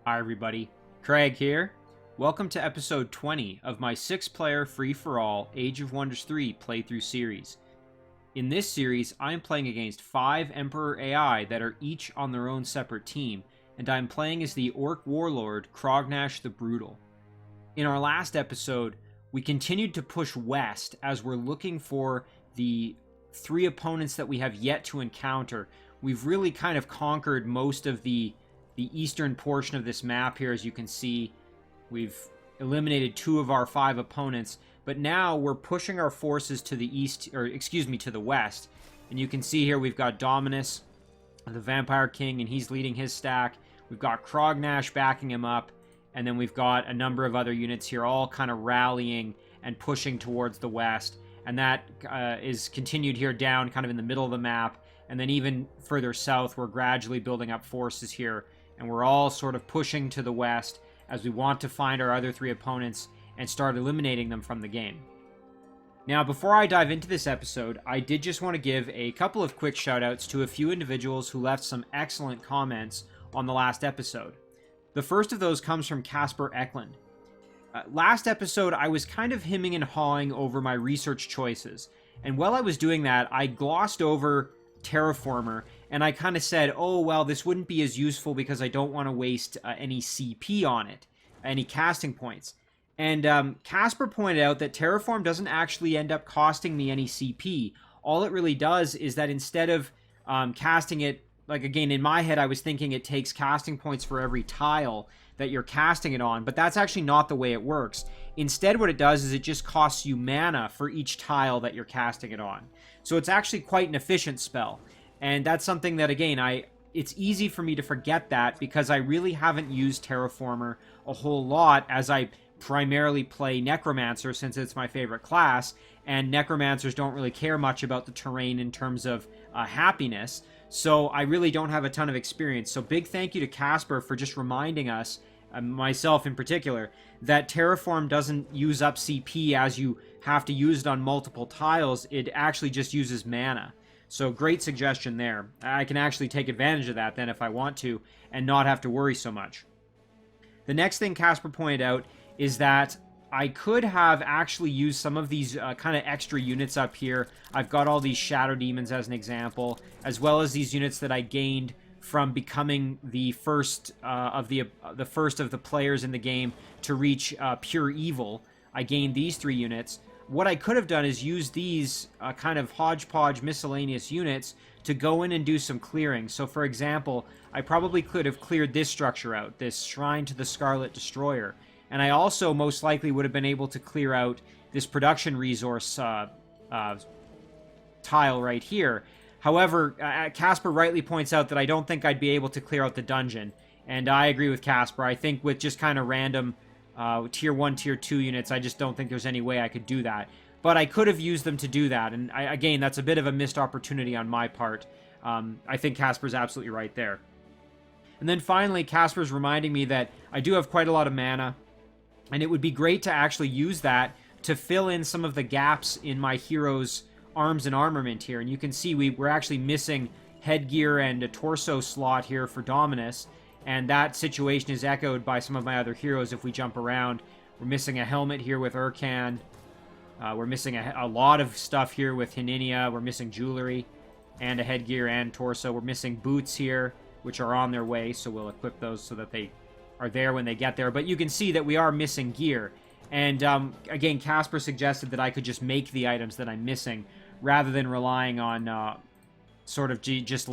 Hi everybody, Craig here. Welcome to episode 20 of my 6-player free-for-all Age of Wonders 3 playthrough series. In this series, I am playing against 5 Emperor AI that are each on their own separate team, and I am playing as the Orc Warlord Crognash the Brutal. In our last episode, we continued to push west as we're looking for the 3 opponents that we have yet to encounter. We've really kind of conquered most of the eastern portion of this map here. As you can see, we've eliminated 2 of our 5 opponents, but now we're pushing our forces to the east, or excuse me, to the west. And you can see here we've got Dominus, the Vampire King, and he's leading his stack. We've got Crognash backing him up, and then we've got a number of other units here all kind of rallying and pushing towards the west. And that is continued here down kind of in the middle of the map, and then even further south we're gradually building up forces here. And we're all sort of pushing to the west as we want to find our other 3 opponents and start eliminating them from the game. Now, before I dive into this episode, I did just want to give a couple of quick shoutouts to a few individuals who left some excellent comments on the last episode. The first of those comes from Casper Eklund. Last episode, I was kind of hemming and hawing over my research choices, and while I was doing that, I glossed over Terraformer, and I kind of said, oh, well, this wouldn't be as useful because I don't want to waste any CP on it, any casting points. And Casper pointed out that Terraform doesn't actually end up costing me any CP. All it really does is that instead of casting it, like again, in my head, I was thinking it takes casting points for every tile that you're casting it on, but that's actually not the way it works. Instead, what it does is it just costs you mana for each tile that you're casting it on. So it's actually quite an efficient spell. And that's something that, again, it's easy for me to forget that because I really haven't used Terraformer a whole lot, as I primarily play Necromancer since it's my favorite class, and Necromancers don't really care much about the terrain in terms of happiness. So I really don't have a ton of experience. So big thank you to Casper for just reminding us, myself in particular, that Terraform doesn't use up CP as you have to use it on multiple tiles. It actually just uses mana. So great suggestion there. I can actually take advantage of that then if I want to and not have to worry so much. The next thing Casper pointed out is that I could have actually used some of these kind of extra units up here. I've got all these Shadow Demons as an example, as well as these units that I gained from becoming the first of the players in the game to reach Pure Evil. I gained these 3 units. What I could have done is use these kind of hodgepodge miscellaneous units to go in and do some clearing. So for example, I probably could have cleared this structure out, this Shrine to the Scarlet Destroyer. And I also most likely would have been able to clear out this production resource tile right here. However, Casper rightly points out that I don't think I'd be able to clear out the dungeon. And I agree with Casper. I think with just kind of random tier 1, tier 2 units, I just don't think there's any way I could do that. But I could have used them to do that. And again, that's a bit of a missed opportunity on my part. I think Casper's absolutely right there. And then finally, Casper's reminding me that I do have quite a lot of mana. And it would be great to actually use that to fill in some of the gaps in my heroes' arms and armament here. And you can see we're actually missing headgear and a torso slot here for Dominus. And that situation is echoed by some of my other heroes if we jump around. We're missing a helmet here with Urkan. We're missing a lot of stuff here with Hininia. We're missing jewelry and a headgear and torso. We're missing boots here, which are on their way. So we'll equip those so that they are there when they get there. But you can see that we are missing gear. And again, Casper suggested that I could just make the items that I'm missing rather than relying on sort of just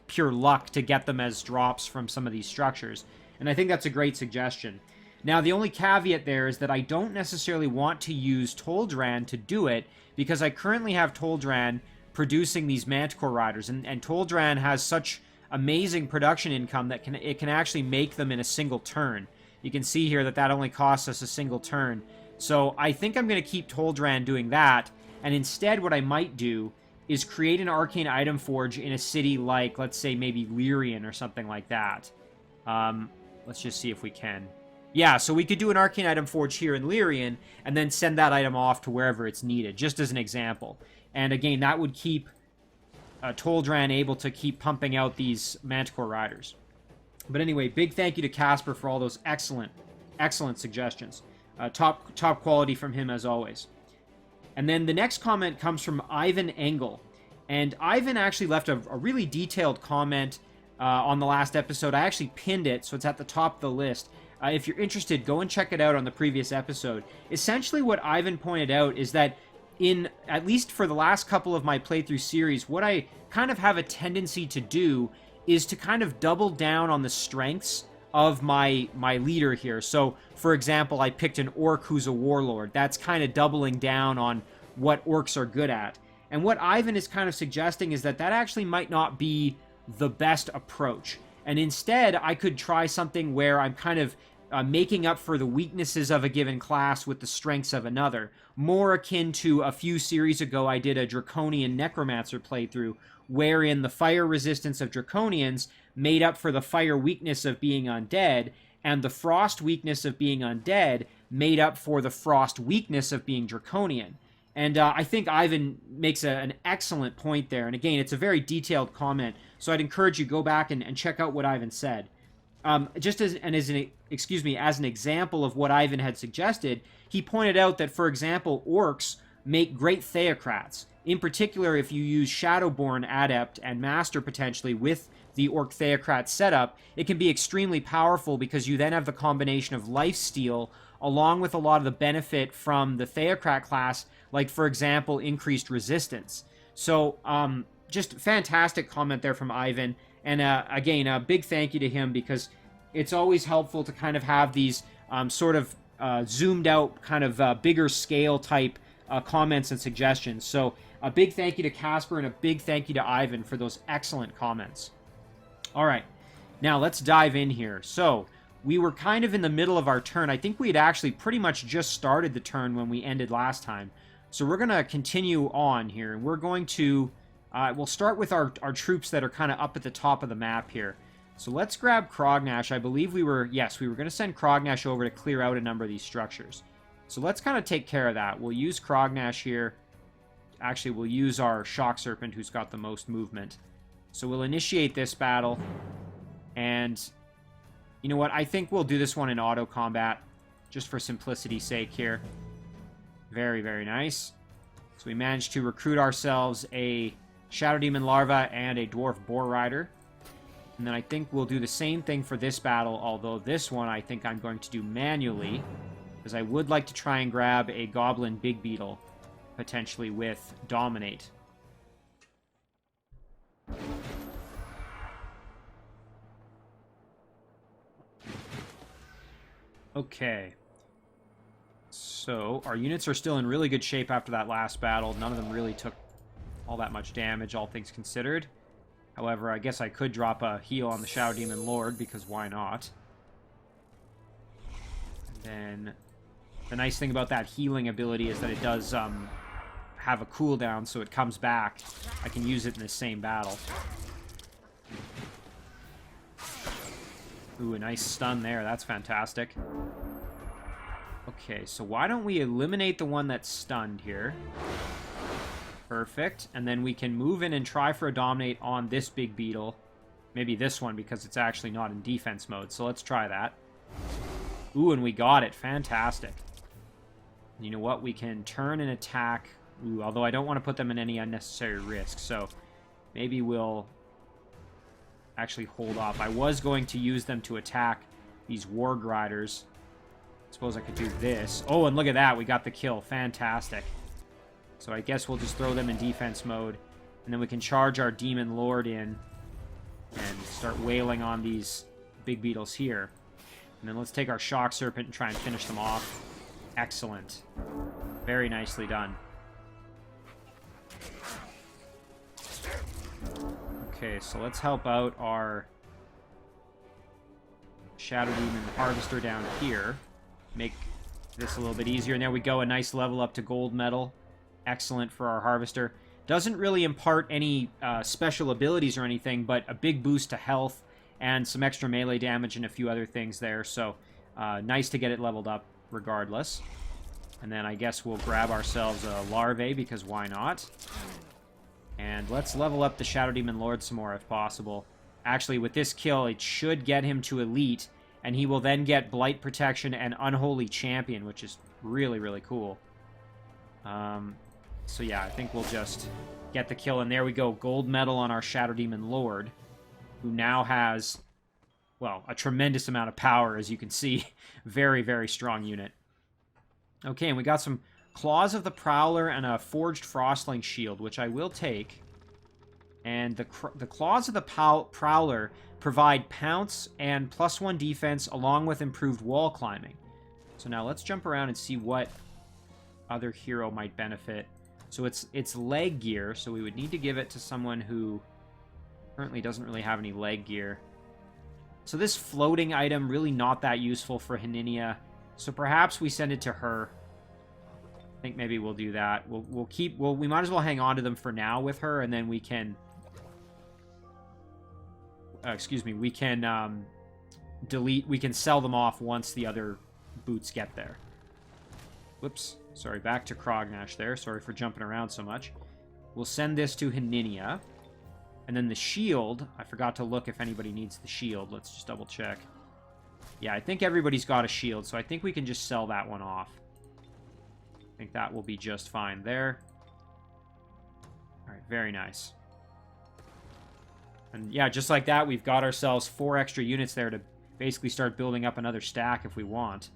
pure luck to get them as drops from some of these structures. And I think that's a great suggestion. Now, the only caveat there is that I don't necessarily want to use Toldran to do it because I currently have Toldran producing these Manticore Riders. And Toldran has such amazing production income that it can actually make them in a single turn. You can see here that only costs us a single turn. So I think I'm going to keep Toldran doing that, and instead what I might do is create an Arcane Item Forge in a city like, let's say, maybe Lyrian or something like that. Let's just see if we can. Yeah, so we could do an Arcane Item Forge here in Lyrian, and then send that item off to wherever it's needed, just as an example. And again, that would keep Toldran able to keep pumping out these Manticore Riders. But anyway, big thank you to Casper for all those excellent suggestions. Top quality from him as always. And then the next comment comes from Ivan Engel. And Ivan actually left a really detailed comment on the last episode. I actually pinned it, so it's at the top of the list. If you're interested, go and check it out on the previous episode. Essentially what Ivan pointed out is that at least for the last couple of my playthrough series, what I kind of have a tendency to do is to kind of double down on the strengths of my leader here. So, for example, I picked an orc who's a warlord. That's kind of doubling down on what orcs are good at. And what Ivan is kind of suggesting is that actually might not be the best approach. And instead, I could try something where I'm kind of making up for the weaknesses of a given class with the strengths of another. More akin to a few series ago, I did a Draconian Necromancer playthrough, wherein the fire resistance of Draconians made up for the fire weakness of being undead, and the frost weakness of being undead made up for the frost weakness of being Draconian. And I think Ivan makes an excellent point there. And again, it's a very detailed comment, so I'd encourage you go back and check out what Ivan said. Just as an example of what Ivan had suggested, he pointed out that, for example, orcs make great theocrats. In particular, if you use Shadowborne, Adept, and Master potentially with the Orc Theocrat setup, it can be extremely powerful because you then have the combination of lifesteal along with a lot of the benefit from the Theocrat class, like, for example, increased resistance. So, just fantastic comment there from Ivan. And again, a big thank you to him because it's always helpful to kind of have these sort of zoomed out, kind of bigger scale type comments and suggestions. So a big thank you to Casper and a big thank you to Ivan for those excellent comments. All right, now let's dive in here. So we were kind of in the middle of our turn. I think we had actually pretty much just started the turn when we ended last time. So we're going to continue on here. We're going to, we'll start with our troops that are kind of up at the top of the map here. So let's grab Crognash. I believe we were going to send Crognash over to clear out a number of these structures. So let's kind of take care of that. We'll use Crognash here. Actually, we'll use our Shock Serpent, who's got the most movement. So we'll initiate this battle. And you know what? I think we'll do this one in auto combat, just for simplicity's sake here. Very, very nice. So we managed to recruit ourselves a Shadow Demon Larva and a Dwarf Boar Rider. And then I think we'll do the same thing for this battle, although this one I think I'm going to do manually, because I would like to try and grab a Goblin Big Beetle, potentially with Dominate. Okay. So, our units are still in really good shape after that last battle. None of them really took all that much damage, all things considered. However, I guess I could drop a heal on the Shadow Demon Lord, because why not? And then, the nice thing about that healing ability is that it does have a cooldown, so it comes back. I can use it in the same battle. Ooh, a nice stun there. That's fantastic. Okay, so why don't we eliminate the one that's stunned here? Perfect. And then we can move in and try for a Dominate on this big beetle. Maybe this one, because it's actually not in defense mode. So let's try that. Ooh, and we got it. Fantastic. You know what? We can turn and attack. Ooh, although I don't want to put them in any unnecessary risk. So maybe we'll actually hold off. I was going to use them to attack these Warg Riders. Suppose I could do this. Oh, and look at that. We got the kill. Fantastic. So I guess we'll just throw them in defense mode. And then we can charge our Demon Lord in and start wailing on these big beetles here. And then let's take our Shock Serpent and try and finish them off. Excellent. Very nicely done. Okay, so let's help out our Shadow Demon Harvester down here. Make this a little bit easier. And there we go, a nice level up to gold medal. Excellent for our Harvester. Doesn't really impart any special abilities or anything, but a big boost to health and some extra melee damage and a few other things there. So nice to get it leveled up regardless. And then I guess we'll grab ourselves a Larvae, because why not? And let's level up the Shadow Demon Lord some more if possible. Actually, with this kill, it should get him to Elite, and he will then get Blight Protection and Unholy Champion, which is really, really cool. So yeah, I think we'll just get the kill, and there we go. Gold medal on our Shadow Demon Lord, who now has, well, a tremendous amount of power, as you can see. Very, very strong unit. Okay, and we got some Claws of the Prowler and a Forged Frostling Shield, which I will take. And the Claws of the Prowler provide Pounce and +1 defense along with improved wall climbing. So now let's jump around and see what other hero might benefit. So it's leg gear, so we would need to give it to someone who currently doesn't really have any leg gear. So this floating item, really not that useful for Haninia. So perhaps we send it to her. I think maybe we'll do that. We might as well hang on to them for now with her, and then we can... we can we can sell them off once the other boots get there. Whoops. Sorry, back to Crognash there. Sorry for jumping around so much. We'll send this to Haninia. And then the shield, I forgot to look if anybody needs the shield. Let's just double check. Yeah, I think everybody's got a shield, so I think we can just sell that one off. I think that will be just fine there. Alright, very nice. And yeah, just like that, we've got ourselves 4 extra units there to basically start building up another stack if we want.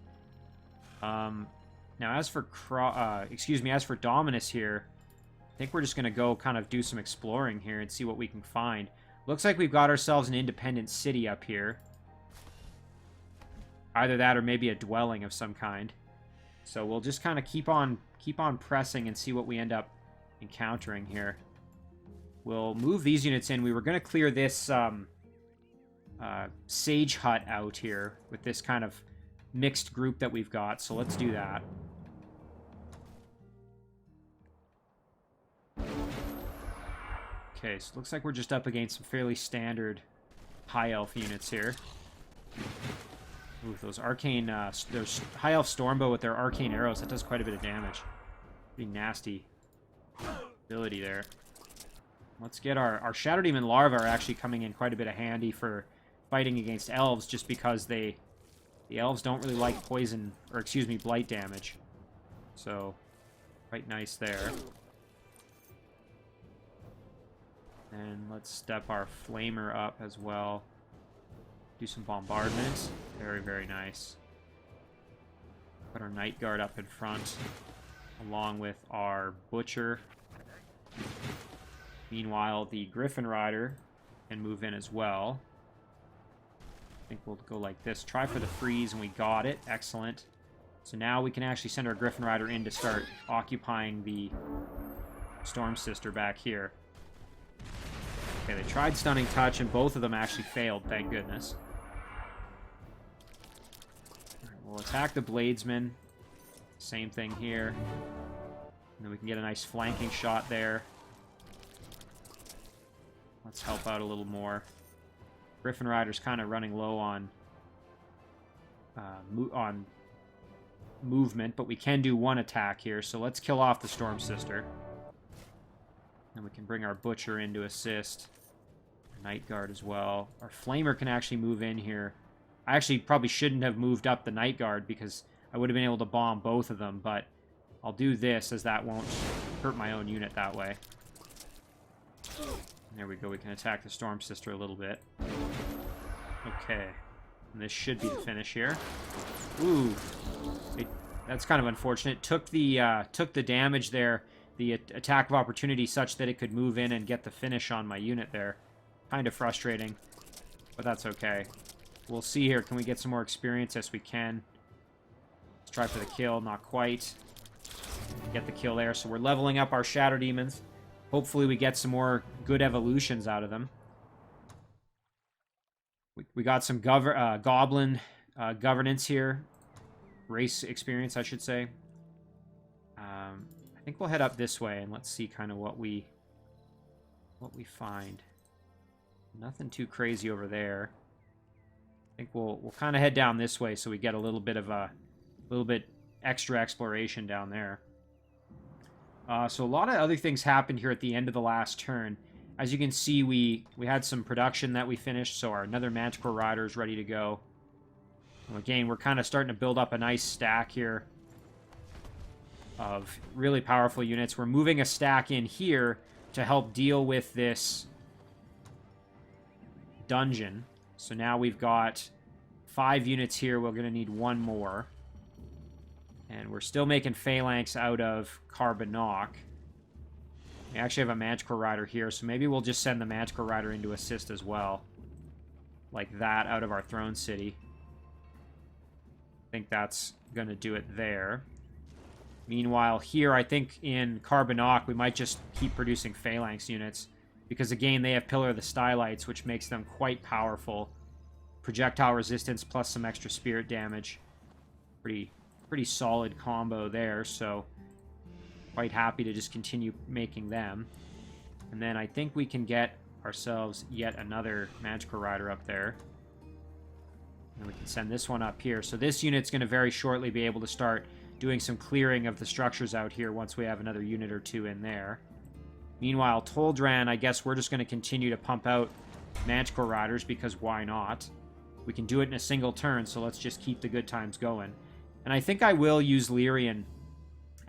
Now, as for as for Dominus here, I think we're just going to go kind of do some exploring here and see what we can find. Looks like we've got ourselves an independent city up here. Either that or maybe a dwelling of some kind. So we'll just kind of keep on pressing and see what we end up encountering here. We'll move these units in. We were going to clear this Sage Hut out here with this kind of mixed group that we've got, so let's do that. Okay, so it looks like we're just up against some fairly standard High Elf units here. Ooh, those arcane, there's High Elf Stormbow with their arcane arrows, that does quite a bit of damage. Pretty nasty ability there. Let's get our Shadow Demon Larvae are actually coming in quite a bit of handy for fighting against elves, just because the elves don't really like poison, or excuse me, blight damage. So, quite nice there. And let's step our Flamer up as well. Do some bombardment. Very, very nice. Put our Night Guard up in front, along with our Butcher. Meanwhile, the Griffin Rider can move in as well. I think we'll go like this. Try for the freeze, and we got it. Excellent. So now we can actually send our Griffin Rider in to start occupying the Storm Sister back here. Okay, they tried Stunning Touch, and both of them actually failed, thank goodness. Right, we'll attack the Bladesman. Same thing here. And then we can get a nice flanking shot there. Let's help out a little more. Griffin Rider's kind of running low on movement, but we can do one attack here, so let's kill off the Storm Sister. Then we can bring our Butcher in to assist. Night Guard as well. Our Flamer can actually move in here. I actually probably shouldn't have moved up the Night Guard because I would have been able to bomb both of them, but I'll do this as that won't hurt my own unit that way. There we go, we can attack the Storm Sister a little bit. Okay. And this should be the finish here. Ooh. That's kind of unfortunate. Took the damage there, the attack of opportunity, such that it could move in and get the finish on my unit there. Kind of frustrating, but that's okay. We'll see here. Can we get some more experience? Yes, we can. Let's try for the kill. Not quite. Get the kill there. So we're leveling up our Shadow Demons. Hopefully we get some more good evolutions out of them. We got some Goblin governance here. Race experience, I should say. I think we'll head up this way and let's see kind of what we find. Nothing too crazy over there. I think we'll kind of head down this way so we get a little bit extra exploration down there. So a lot of other things happened here at the end of the last turn. As you can see, we had some production that we finished, so our another Manticore Rider is ready to go. And again, we're kind of starting to build up a nice stack here of really powerful units. We're moving a stack in here to help deal with this dungeon. So now we've got 5 units here. We're going to need 1 more. And we're still making phalanx out of Carbonok. We actually have a Manticore Rider here, so maybe we'll just send the Manticore Rider in to assist as well. Like that, out of our Throne City. I think that's going to do it there. Meanwhile, here, I think in Carbonok, we might just keep producing phalanx units. Because, again, they have Pillar of the Stylites, which makes them quite powerful. Projectile resistance plus some extra spirit damage. Pretty solid combo there, so quite happy to just continue making them. And then I think we can get ourselves yet another Manticore Rider up there. And we can send this one up here. So this unit's going to very shortly be able to start doing some clearing of the structures out here once we have another unit or 2 in there. Meanwhile, Toldran, I guess we're just going to continue to pump out Manticore Riders because why not? We can do it in a single turn, so let's just keep the good times going. And I think I will use Lyrian.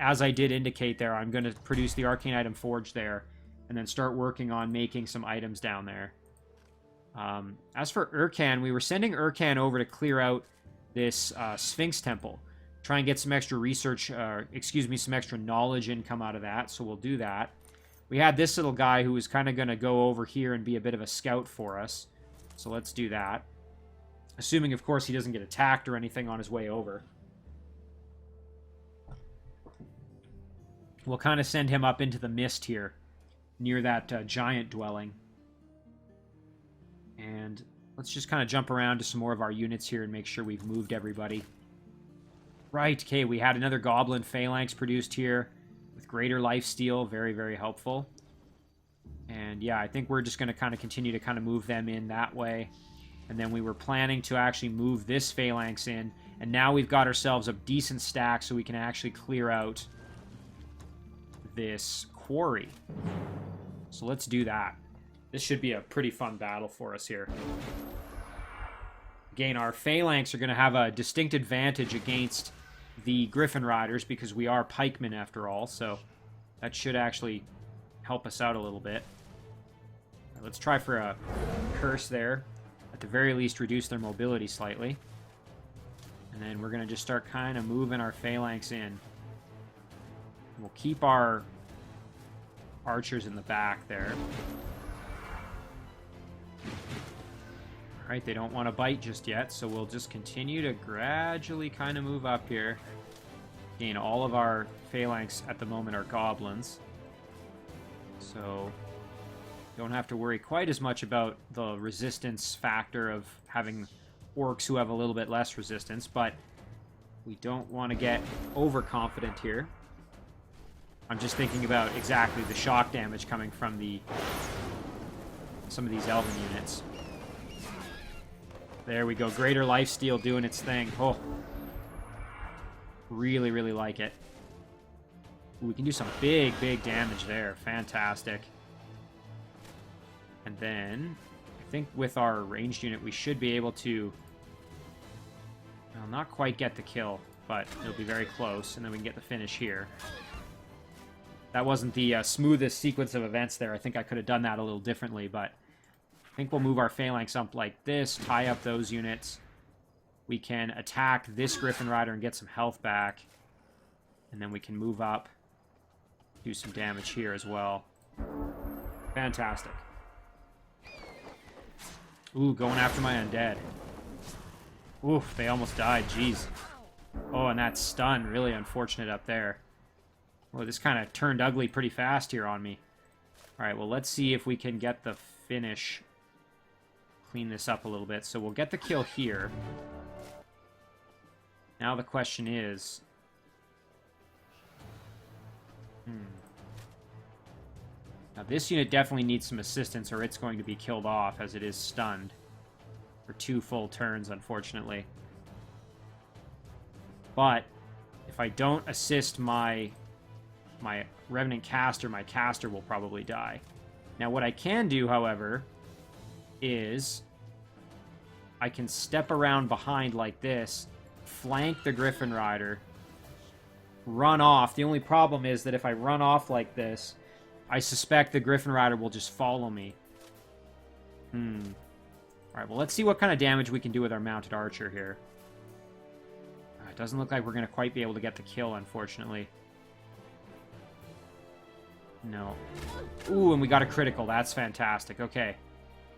As I did indicate there, I'm going to produce the Arcane Item Forge there and then start working on making some items down there. As for Urkan, we were sending Urkan over to clear out this Sphinx Temple. Try and get some extra research, some extra knowledge income out of that, so we'll do that. We had this little guy who was kind of going to go over here and be a bit of a scout for us. So let's do that. Assuming, of course, he doesn't get attacked or anything on his way over. We'll kind of send him up into the mist here, near that giant dwelling. And let's just kind of jump around to some more of our units here and make sure we've moved everybody. Right, okay, we had another Goblin Phalanx produced here with greater lifesteal, very, very helpful. And yeah, I think we're just going to kind of continue to kind of move them in that way. And then we were planning to actually move this Phalanx in, and now we've got ourselves a decent stack so we can actually clear out this quarry. So let's do that. This should be a pretty fun battle for us here. Again, our Phalanx are going to have a distinct advantage against the Griffin Riders because we are pikemen after all, so that should actually help us out a little bit. Let's try for a curse there. At the very least, reduce their mobility slightly. And then we're going to just start kind of moving our Phalanx in. We'll keep our archers in the back there. Alright, they don't want to bite just yet, so we'll just continue to gradually kind of move up here. Again, all of our Phalanx at the moment are goblins. So don't have to worry quite as much about the resistance factor of having orcs who have a little bit less resistance, but we don't want to get overconfident here. I'm just thinking about exactly the shock damage coming from some of these elven units. There we go. Greater lifesteal doing its thing. Oh. Really, really like it. Ooh, we can do some big, big damage there. Fantastic. And then, I think with our ranged unit, we should be able to... well, not quite get the kill, but it'll be very close, and then we can get the finish here. That wasn't the smoothest sequence of events there. I think I could have done that a little differently, but I think we'll move our Phalanx up like this, tie up those units. We can attack this Griffin Rider and get some health back. And then we can move up, do some damage here as well. Fantastic. Ooh, going after my undead. Oof, they almost died, jeez. Oh, and that stun, really unfortunate up there. Well, this kind of turned ugly pretty fast here on me. Alright, well, let's see if we can get the finish. Clean this up a little bit. So we'll get the kill here. Now the question is... Now this unit definitely needs some assistance or it's going to be killed off as it is stunned. For 2 full turns, unfortunately. But, if I don't assist my Revenant Caster, my caster will probably die. Now, what I can do, however, is I can step around behind like this, flank the Griffin Rider, run off. The only problem is that if I run off like this, I suspect the Griffin Rider will just follow me. Alright, well, let's see what kind of damage we can do with our mounted archer here. It doesn't look like we're going to quite be able to get the kill, unfortunately. No. Ooh, and we got a critical. That's fantastic. Okay.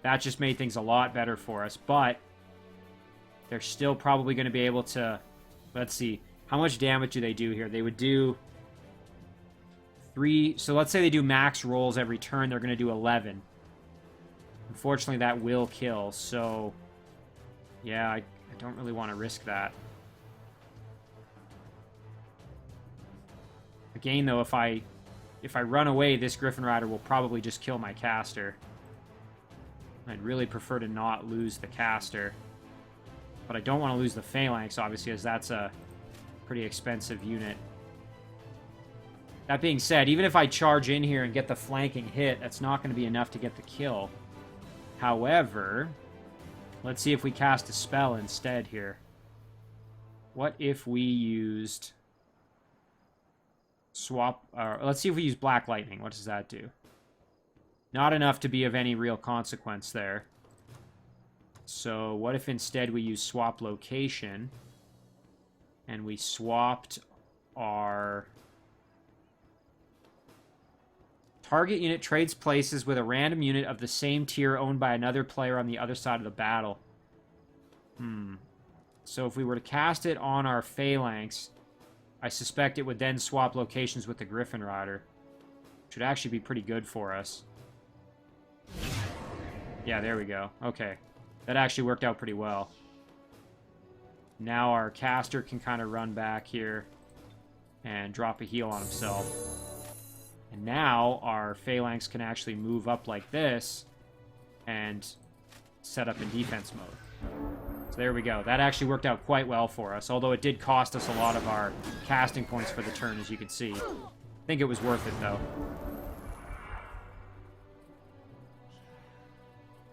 That just made things a lot better for us, but they're still probably going to be able to... Let's see. How much damage do they do here? They would do 3... So let's say they do max rolls every turn. They're going to do 11. Unfortunately, that will kill, so... Yeah, I don't really want to risk that. Again, though, if I run away, this Griffin Rider will probably just kill my caster. I'd really prefer to not lose the caster. But I don't want to lose the phalanx, obviously, as that's a pretty expensive unit. That being said, even if I charge in here and get the flanking hit, that's not going to be enough to get the kill. However, let's see if we cast a spell instead here. What if we used... Swap... let's see if we use Black Lightning. What does that do? Not enough to be of any real consequence there. So what if instead we use Swap Location, and we swapped our... Target unit trades places with a random unit of the same tier owned by another player on the other side of the battle. So if we were to cast it on our phalanx, I suspect it would then swap locations with the Griffin Rider. Which would actually be pretty good for us. Yeah, there we go. Okay. That actually worked out pretty well. Now our caster can kind of run back here and drop a heal on himself. And now our phalanx can actually move up like this and set up in defense mode. So there we go. That actually worked out quite well for us, although it did cost us a lot of our casting points for the turn, as you can see. I think it was worth it, though.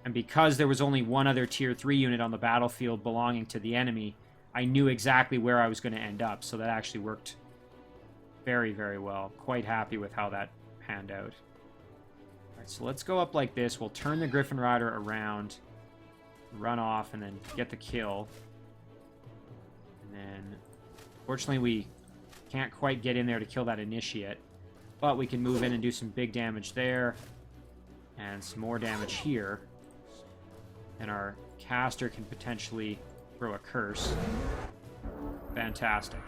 And because there was only one other Tier 3 unit on the battlefield belonging to the enemy, I knew exactly where I was going to end up, so that actually worked very, very well. Quite happy with how that panned out. Alright, so let's go up like this. We'll turn the Griffin Rider around, run off, and then get the kill. And then, fortunately, we can't quite get in there to kill that initiate. But we can move in and do some big damage there. And some more damage here. And our caster can potentially throw a curse. Fantastic.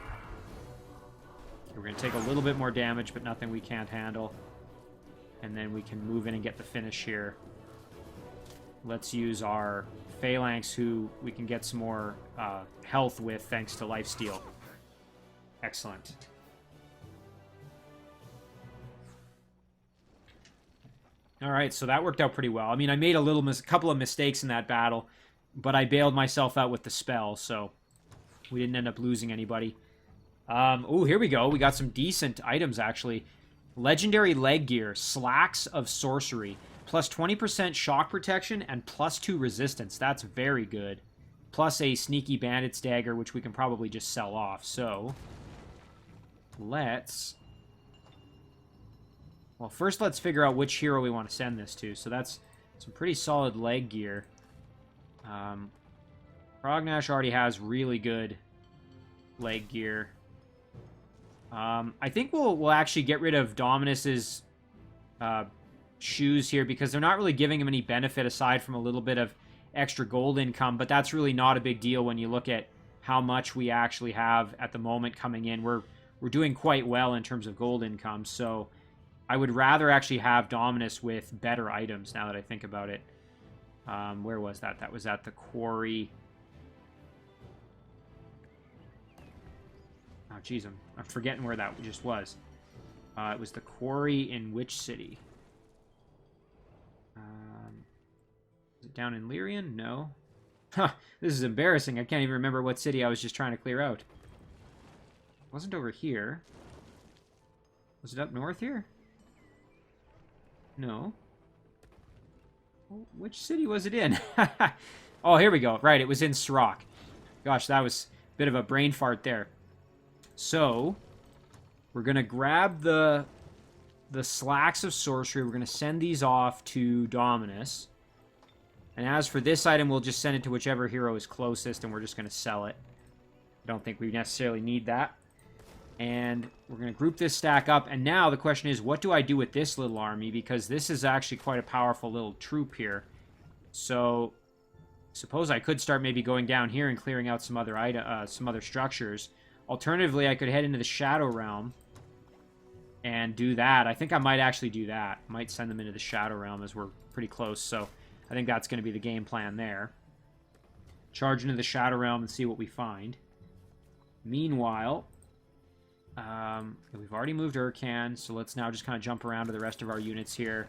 We're going to take a little bit more damage, but nothing we can't handle. And then we can move in and get the finish here. Let's use our phalanx, who we can get some more health with thanks to lifesteal. Excellent. Alright, so that worked out pretty well. I mean, I made a couple of mistakes in that battle, but I bailed myself out with the spell, so we didn't end up losing anybody. Oh, here we go. We got some decent items, actually. Legendary leg gear, Slacks of Sorcery. Plus 20% shock protection and plus 2 resistance. That's very good. Plus a sneaky bandit's dagger, which we can probably just sell off. So, let's... Well, first let's figure out which hero we want to send this to. So that's some pretty solid leg gear. Crognash already has really good leg gear. I think we'll actually get rid of Dominus's shoes here, because they're not really giving him any benefit aside from a little bit of extra gold income, but that's really not a big deal when you look at how much we actually have at the moment coming in. We're doing quite well in terms of gold income, so I would rather actually have Dominus with better items, now that I think about it. Where was that? That was at the quarry. Oh, jeez, I'm forgetting where that just was. It was the quarry in which city? Is it down in Lyrian? No. Huh, this is embarrassing. I can't even remember what city I was just trying to clear out. It wasn't over here. Was it up north here? No. Which city was it in? Oh, here we go. Right, it was in Srock. Gosh, that was a bit of a brain fart there. So, we're going to grab the slacks of sorcery. We're going to send these off to Dominus. And as for this item, we'll just send it to whichever hero is closest, and we're just going to sell it. I don't think we necessarily need that. And we're going to group this stack up. And now the question is, what do I do with this little army? Because this is actually quite a powerful little troop here. So, suppose I could start maybe going down here and clearing out some other structures. Alternatively, I could head into the Shadow Realm and do that. I think I might actually do that. Might send them into the Shadow Realm as we're pretty close. So, I think that's going to be the game plan there. Charge into the Shadow Realm and see what we find. Meanwhile, we've already moved Urkan, so let's now just kind of jump around to the rest of our units here.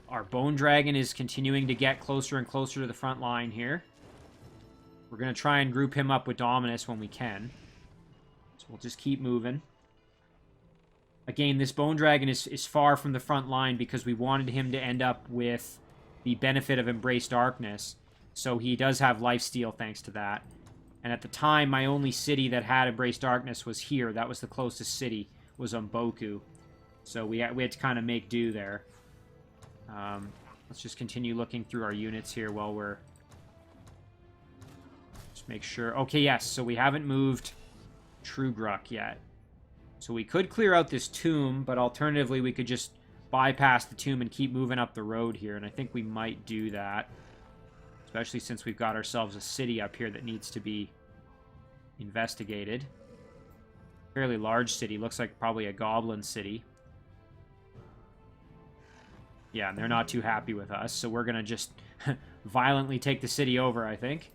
Our Bone Dragon is continuing to get closer and closer to the front line here. We're going to try and group him up with Dominus when we can. So we'll just keep moving. Again, this Bone Dragon is far from the front line because we wanted him to end up with the benefit of Embrace Darkness. So he does have lifesteal thanks to that. And at the time, my only city that had Embrace Darkness was here. That was the closest city, was Umboku. So we had to kind of make do there. Let's just continue looking through our units here while we're... Just make sure... Okay, yes, so we haven't moved Trugruk yet. So we could clear out this tomb, but alternatively we could just bypass the tomb and keep moving up the road here, and I think we might do that. Especially since we've got ourselves a city up here that needs to be investigated. Fairly large city, looks like probably a goblin city. Yeah, and they're not too happy with us, so we're going to just violently take the city over, I think.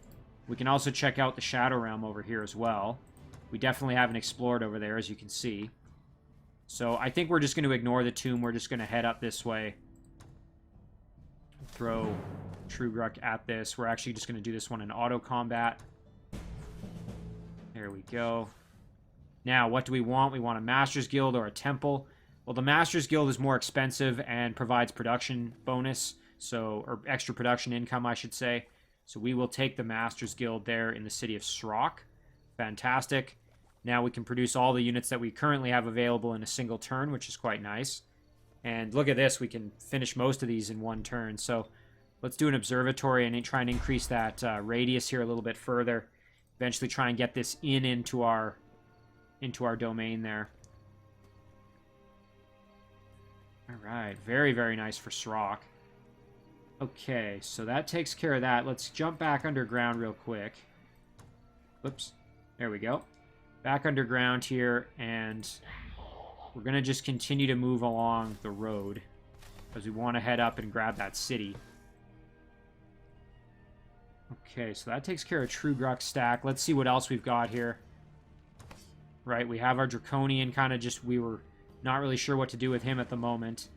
We can also check out the Shadow Realm over here as well. We definitely haven't explored over there, as you can see. So I think we're just going to ignore the tomb. We're just going to head up this way. Throw Trugruk at this. We're actually just going to do this one in auto combat. There we go. Now, what do we want? We want a Master's Guild or a Temple. Well, the Master's Guild is more expensive and provides production bonus. So, or extra production income, I should say. So we will take the Master's Guild there in the city of Srock. Fantastic. Now we can produce all the units that we currently have available in a single turn, which is quite nice. And look at this, we can finish most of these in one turn. So let's do an observatory and try and increase that radius here a little bit further. Eventually try and get this into our domain there. All right, very, very nice for Srock. Okay, so that takes care of that. Let's jump back underground real quick. Whoops. There we go. Back underground here, and we're going to just continue to move along the road because we want to head up and grab that city. Okay, so that takes care of Trugruk's stack. Let's see what else we've got here. Right, we have our Draconian kind of just... We were not really sure what to do with him at the moment.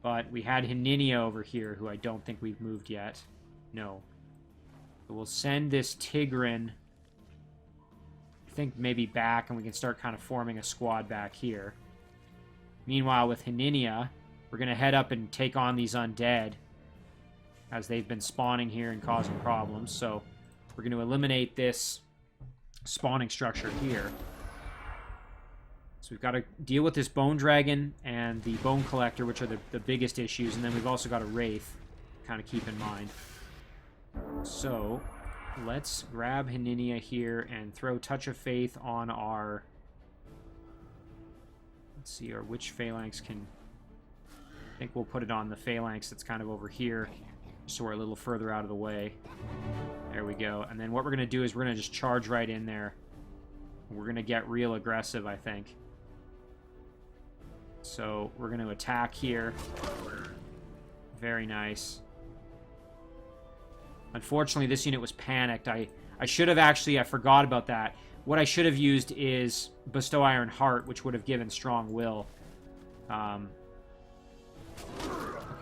But we had Hininia over here, who I don't think we've moved yet. No. So we'll send this Tigrin... I think maybe back, and we can start kind of forming a squad back here. Meanwhile, with Hininia, we're going to head up and take on these undead, as they've been spawning here and causing problems. So we're going to eliminate this spawning structure here. So we've got to deal with this Bone Dragon and the Bone Collector, which are the biggest issues, and then we've also got a Wraith to kind of keep in mind. So... let's grab Hininia here and throw Touch of Faith on our... Let's see, which phalanx can... I think we'll put it on the phalanx that's kind of over here, so we're a little further out of the way. There we go. And then what we're going to do is we're going to just charge right in there. We're going to get real aggressive, I think. So we're going to attack here. Very nice. Unfortunately, this unit was panicked. I should have actually... I forgot about that. What I should have used is Bestow Iron Heart, which would have given Strong Will. Okay,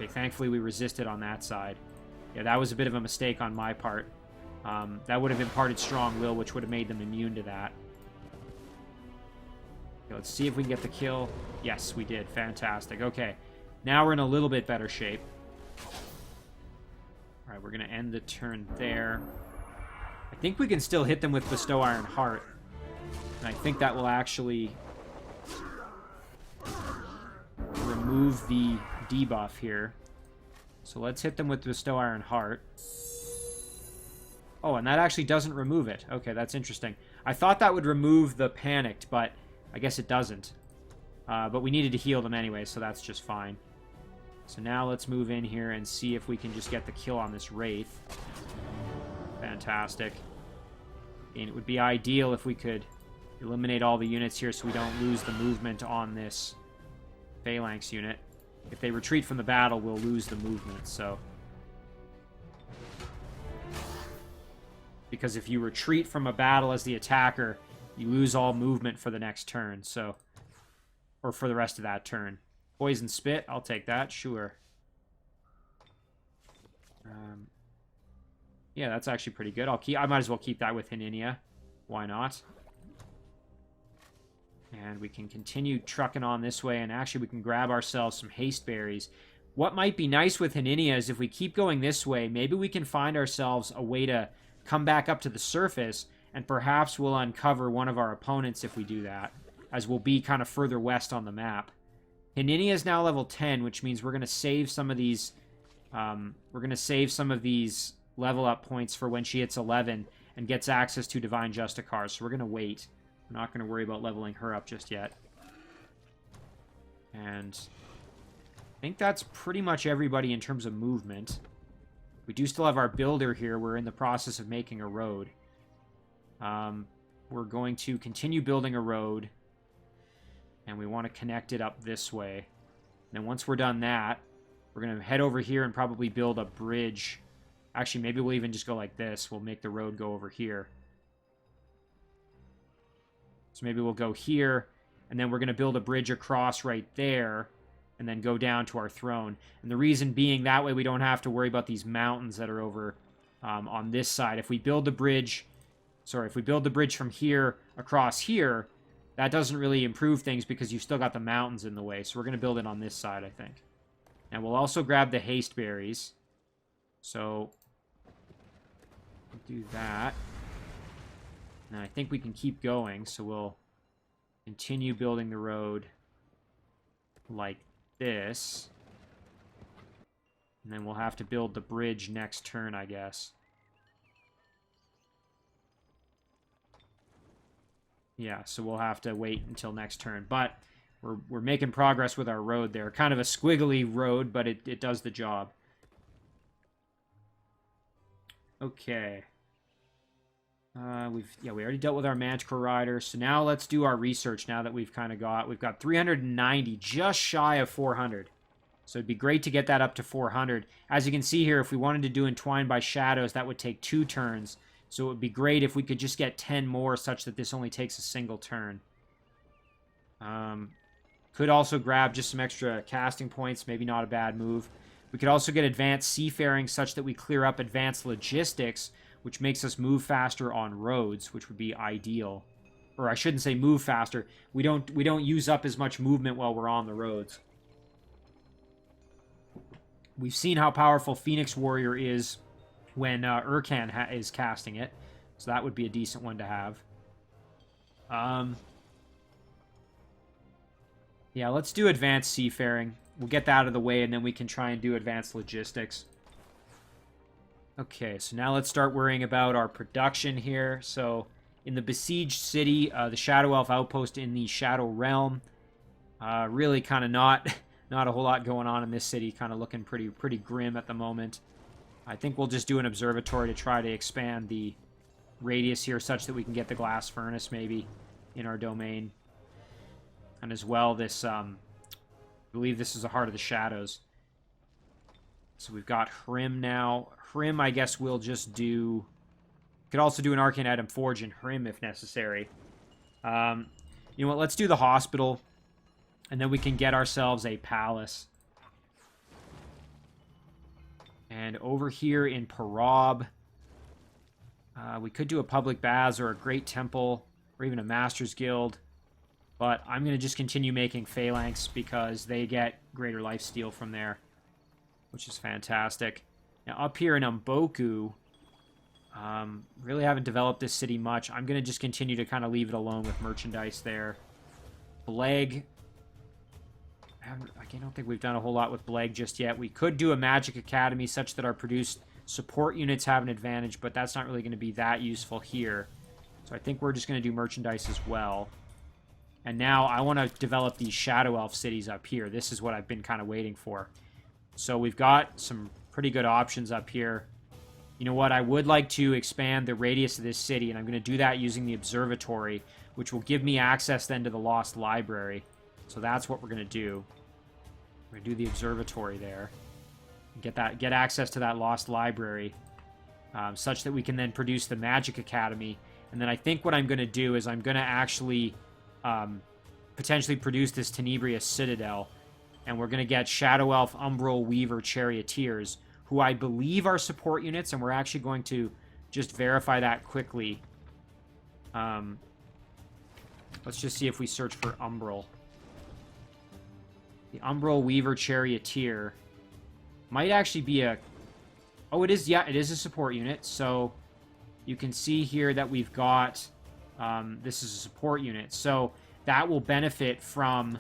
thankfully we resisted on that side. Yeah, that was a bit of a mistake on my part. That would have imparted Strong Will, which would have made them immune to that. Okay, let's see if we can get the kill. Yes, we did. Fantastic. Okay. Now we're in a little bit better shape. Alright, we're going to end the turn there. I think we can still hit them with Bestow Iron Heart. And I think that will actually remove the debuff here. So let's hit them with Bestow Iron Heart. Oh, and that actually doesn't remove it. Okay, that's interesting. I thought that would remove the Panicked, but I guess it doesn't. But we needed to heal them anyway, so that's just fine. So now let's move in here and see if we can just get the kill on this Wraith. Fantastic. And it would be ideal if we could eliminate all the units here so we don't lose the movement on this Phalanx unit. If they retreat from the battle, we'll lose the movement, so... Because if you retreat from a battle as the attacker, you lose all movement for the next turn, so... Or for the rest of that turn. Poison Spit, I'll take that, sure. Yeah, that's actually pretty good. I might as well keep that with Hininia. Why not? And we can continue trucking on this way, and actually we can grab ourselves some haste berries. What might be nice with Hininia is if we keep going this way, maybe we can find ourselves a way to come back up to the surface, and perhaps we'll uncover one of our opponents if we do that, as we'll be kind of further west on the map. Hininia is now level 10, which means we're going to save some of these level up points for when she hits 11 and gets access to Divine Justicars. So we're going to wait. We're not going to worry about leveling her up just yet. And I think that's pretty much everybody in terms of movement. We do still have our builder here. We're in the process of making a road. We're going to continue building a road. And we want to connect it up this way. And then once we're done that, we're going to head over here and probably build a bridge. Actually, maybe we'll even just go like this. We'll make the road go over here. So maybe we'll go here, and then we're going to build a bridge across right there, and then go down to our throne. And the reason being, that way we don't have to worry about these mountains that are over on this side. If we build the bridge... Sorry, if we build the bridge from here across here... That doesn't really improve things because you've still got the mountains in the way. So we're going to build it on this side, I think. And we'll also grab the haste berries. So, we'll do that. And I think we can keep going. So we'll continue building the road like this. And then we'll have to build the bridge next turn, I guess. Yeah, so we'll have to wait until next turn. But we're making progress with our road there. Kind of a squiggly road, but it does the job. Okay. We already dealt with our Manticore Rider. So now let's do our research now that we've got 390, just shy of 400. So it'd be great to get that up to 400. As you can see here, if we wanted to do Entwined by Shadows, that would take 2 turns. So it would be great if we could just get 10 more such that this only takes a single turn. Could also grab just some extra casting points. Maybe not a bad move. We could also get Advanced Seafaring such that we clear up Advanced Logistics, which makes us move faster on roads, which would be ideal. Or I shouldn't say move faster. We don't use up as much movement while we're on the roads. We've seen how powerful Phoenix Warrior is when Urkan is casting it. So that would be a decent one to have. Yeah, let's do Advanced Seafaring. We'll get that out of the way, and then we can try and do Advanced Logistics. Okay, so now let's start worrying about our production here. So, in the Besieged City, the Shadow Elf Outpost in the Shadow Realm. Really kind of not a whole lot going on in this city. Kind of looking pretty grim at the moment. I think we'll just do an observatory to try to expand the radius here such that we can get the glass furnace maybe in our domain. And as well, this, I believe this is the Heart of the Shadows. So we've got Hrim now. Hrim, I guess we'll just do... Could also do an Arcane Item Forge in Hrim if necessary. You know what, let's do the hospital. And then we can get ourselves a palace. And over here in Parab, we could do a public baths or a great temple, or even a master's guild. But I'm going to just continue making phalanx because they get greater lifesteal from there, which is fantastic. Now, up here in Umboku, really haven't developed this city much. I'm going to just continue to kind of leave it alone with merchandise there. Bleg, I don't think we've done a whole lot with Bleg just yet. We could do a Magic Academy such that our produced support units have an advantage, but that's not really going to be that useful here. So I think we're just going to do merchandise as well. And now I want to develop these Shadow Elf cities up here. This is what I've been kind of waiting for. So we've got some pretty good options up here. You know what? I would like to expand the radius of this city, and I'm going to do that using the observatory, which will give me access then to the Lost Library. So that's what we're going to do. We're going to do the observatory there. Get access to that Lost Library, such that we can then produce the Magic Academy. And then I think what I'm going to do is I'm going to actually potentially produce this Tenebrious Citadel. And we're going to get Shadow Elf, Umbral, Weaver, Charioteers, who I believe are support units, and we're actually going to just verify that quickly. Let's just see if we search for Umbral. The Umbral, Weaver, Charioteer might actually be a... Oh, it is, yeah, it is a support unit. So you can see here that we've got... this is a support unit. So that will benefit from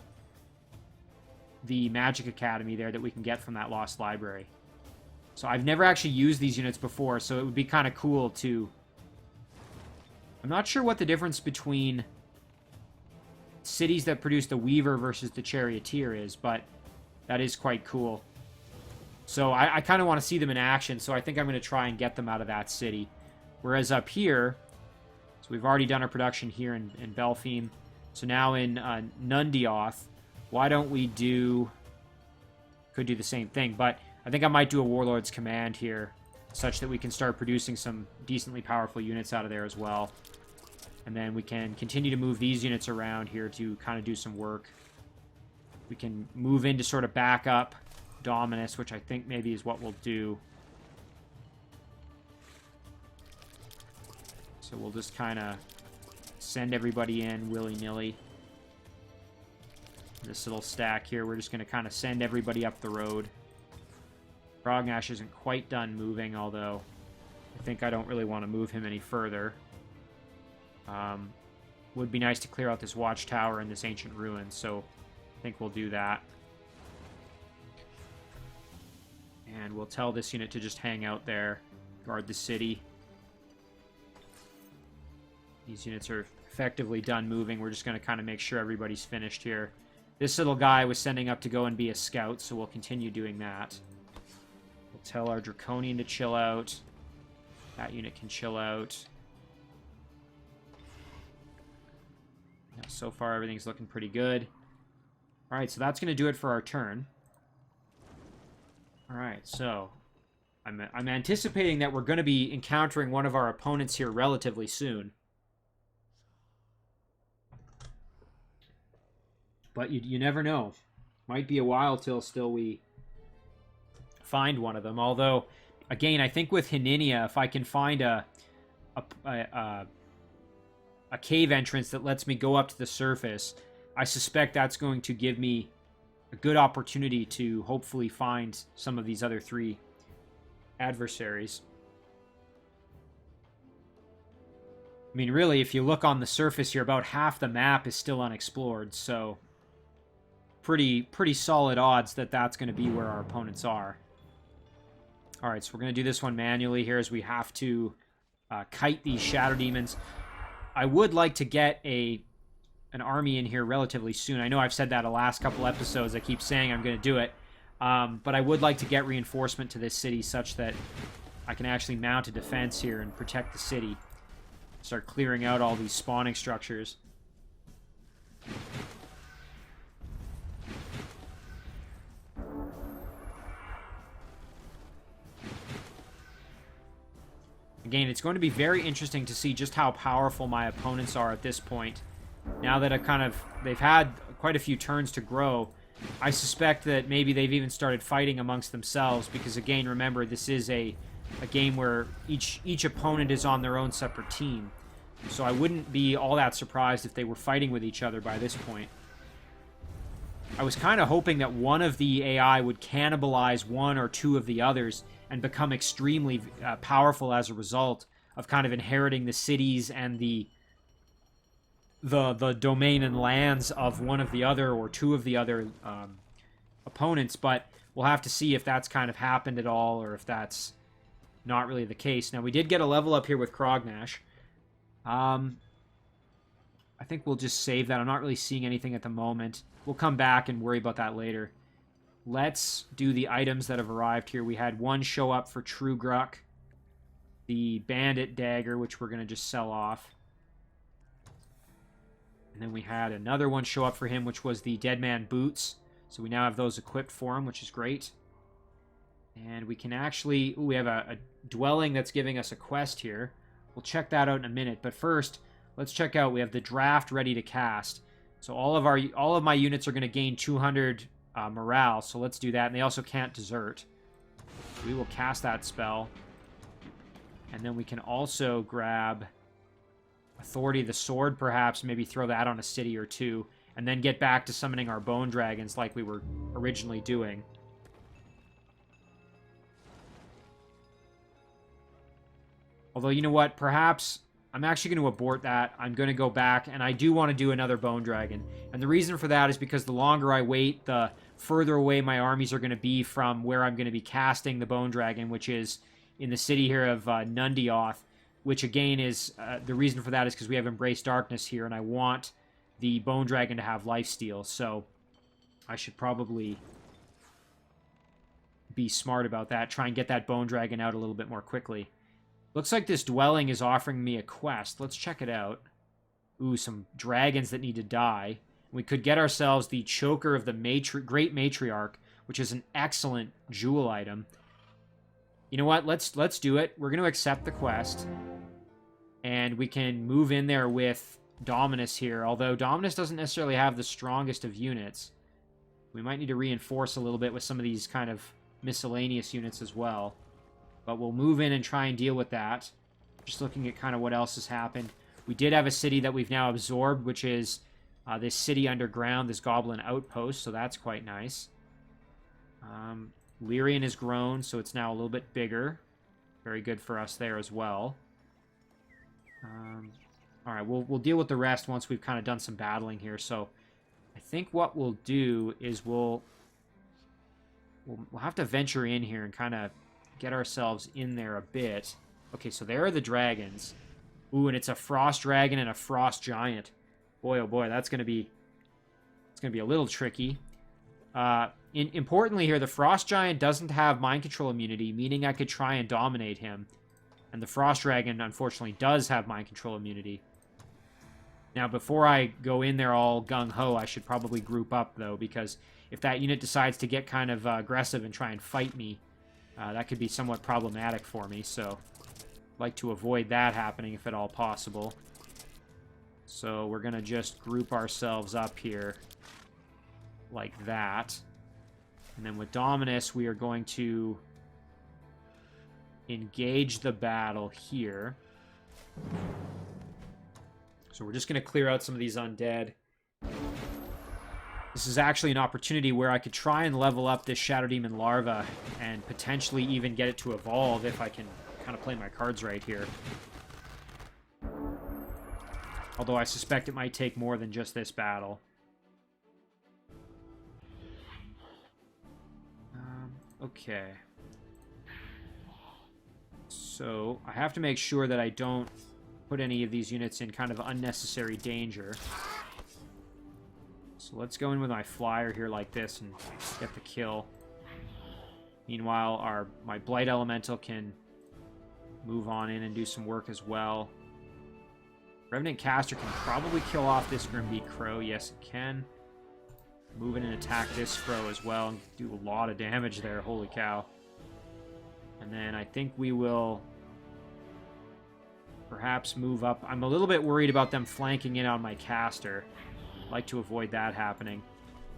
the Magic Academy there that we can get from that Lost Library. So I've never actually used these units before, so it would be kind of cool to... I'm not sure what the difference between cities that produce the Weaver versus the Charioteer is, but that is quite cool. So I kind of want to see them in action, so I think I'm going to try and get them out of that city. Whereas up here, so we've already done our production here in Belfime. So now in Nundioth, why don't we do... Could do the same thing, but I think I might do a Warlord's Command here, such that we can start producing some decently powerful units out of there as well. And then we can continue to move these units around here to kind of do some work. We can move in to sort of back up Dominus, which I think maybe is what we'll do. So we'll just kind of send everybody in willy-nilly. This little stack here, we're just going to kind of send everybody up the road. Crognash isn't quite done moving, although I think I don't really want to move him any further. Would be nice to clear out this watchtower and this ancient ruin, so I think we'll do that. And we'll tell this unit to just hang out there, guard the city. These units are effectively done moving. We're just going to kind of make sure everybody's finished here. This little guy was sending up to go and be a scout, so we'll continue doing that. We'll tell our Draconian to chill out. That unit can chill out. Yeah, so far, everything's looking pretty good. Alright, so that's going to do it for our turn. Alright, so I'm anticipating that we're going to be encountering one of our opponents here relatively soon. But you never know. Might be a while till still we find one of them. Although, again, I think with Hininia, if I can find a cave entrance that lets me go up to the surface, I suspect that's going to give me a good opportunity to hopefully find some of these other three adversaries. I mean, really, if you look on the surface here, about half the map is still unexplored, so pretty solid odds that that's going to be where our opponents are. Alright, so we're going to do this one manually here as we have to kite these Shadow Demons. I would like to get an army in here relatively soon. I know I've said that the last couple episodes. I keep saying I'm going to do it. But I would like to get reinforcement to this city such that I can actually mount a defense here and protect the city. Start clearing out all these spawning structures. Again, it's going to be very interesting to see just how powerful my opponents are at this point. Now that they've had quite a few turns to grow, I suspect that maybe they've even started fighting amongst themselves because, again, remember, this is a game where each opponent is on their own separate team. So I wouldn't be all that surprised if they were fighting with each other by this point. I was kind of hoping that one of the AI would cannibalize one or two of the others and become extremely powerful as a result of kind of inheriting the cities and the domain and lands of one of the other or two of the other opponents, but we'll have to see if that's kind of happened at all or if that's not really the case. Now, we did get a level up here with Crognash. I think we'll just save that. I'm not really seeing anything at the moment. We'll come back and worry about that later. Let's do the items that have arrived here. We had one show up for True Gruck, the Bandit Dagger, which we're going to just sell off. And then we had another one show up for him, which was the Dead Man Boots. So we now have those equipped for him, which is great. And we can actually... Ooh, we have a dwelling that's giving us a quest here. We'll check that out in a minute. But first, let's check out... We have the draft ready to cast. So all of my units are going to gain 200 morale. So let's do that. And they also can't desert. We will cast that spell. And then we can also grab Authority of the Sword, perhaps. Maybe throw that on a city or two. And then get back to summoning our Bone Dragons like we were originally doing. Although, you know what? Perhaps I'm actually going to abort that. I'm going to go back, and I do want to do another Bone Dragon. And the reason for that is because the longer I wait, the further away my armies are going to be from where I'm going to be casting the Bone Dragon, which is in the city here of Nundioth, which again is... the reason for that is because we have Embrace Darkness here, and I want the Bone Dragon to have lifesteal, so I should probably be smart about that. Try and get that Bone Dragon out a little bit more quickly. Looks like this dwelling is offering me a quest. Let's check it out. Ooh, some dragons that need to die. We could get ourselves the Choker of the Great Matriarch, which is an excellent jewel item. You know what? Let's do it. We're going to accept the quest. And we can move in there with Dominus here, although Dominus doesn't necessarily have the strongest of units. We might need to reinforce a little bit with some of these kind of miscellaneous units as well. But we'll move in and try and deal with that. Just looking at kind of what else has happened. We did have a city that we've now absorbed, which is this city underground, this goblin outpost, so that's quite nice. Lyrian has grown, so it's now a little bit bigger. Very good for us there as well. Alright, we'll deal with the rest once we've kind of done some battling here. So I think what we'll do is we'll have to venture in here and kind of get ourselves in there a bit. Okay, so there are the dragons. Ooh, and it's a frost dragon and a frost giant. Boy, oh boy, it's going to be a little tricky. Importantly here, the frost giant doesn't have mind control immunity, meaning I could try and dominate him. And the frost dragon, unfortunately, does have mind control immunity. Now, before I go in there all gung-ho, I should probably group up, though, because if that unit decides to get kind of aggressive and try and fight me, that could be somewhat problematic for me, so I'd like to avoid that happening if at all possible. So we're going to just group ourselves up here like that. And then with Dominus, we are going to engage the battle here. So we're just going to clear out some of these undead. This is actually an opportunity where I could try and level up this Shadow Demon larva and potentially even get it to evolve if I can kind of play my cards right here. Although I suspect it might take more than just this battle. Okay. So I have to make sure that I don't put any of these units in kind of unnecessary danger. So let's go in with my flyer here like this and get the kill. Meanwhile, my Blight Elemental can move on in and do some work as well. Revenant Caster can probably kill off this Grimbeak Crow. Yes, it can. Move in and attack this Crow as well and do a lot of damage there. Holy cow. And then I think we will perhaps move up. I'm a little bit worried about them flanking in on my caster. I'd like to avoid that happening.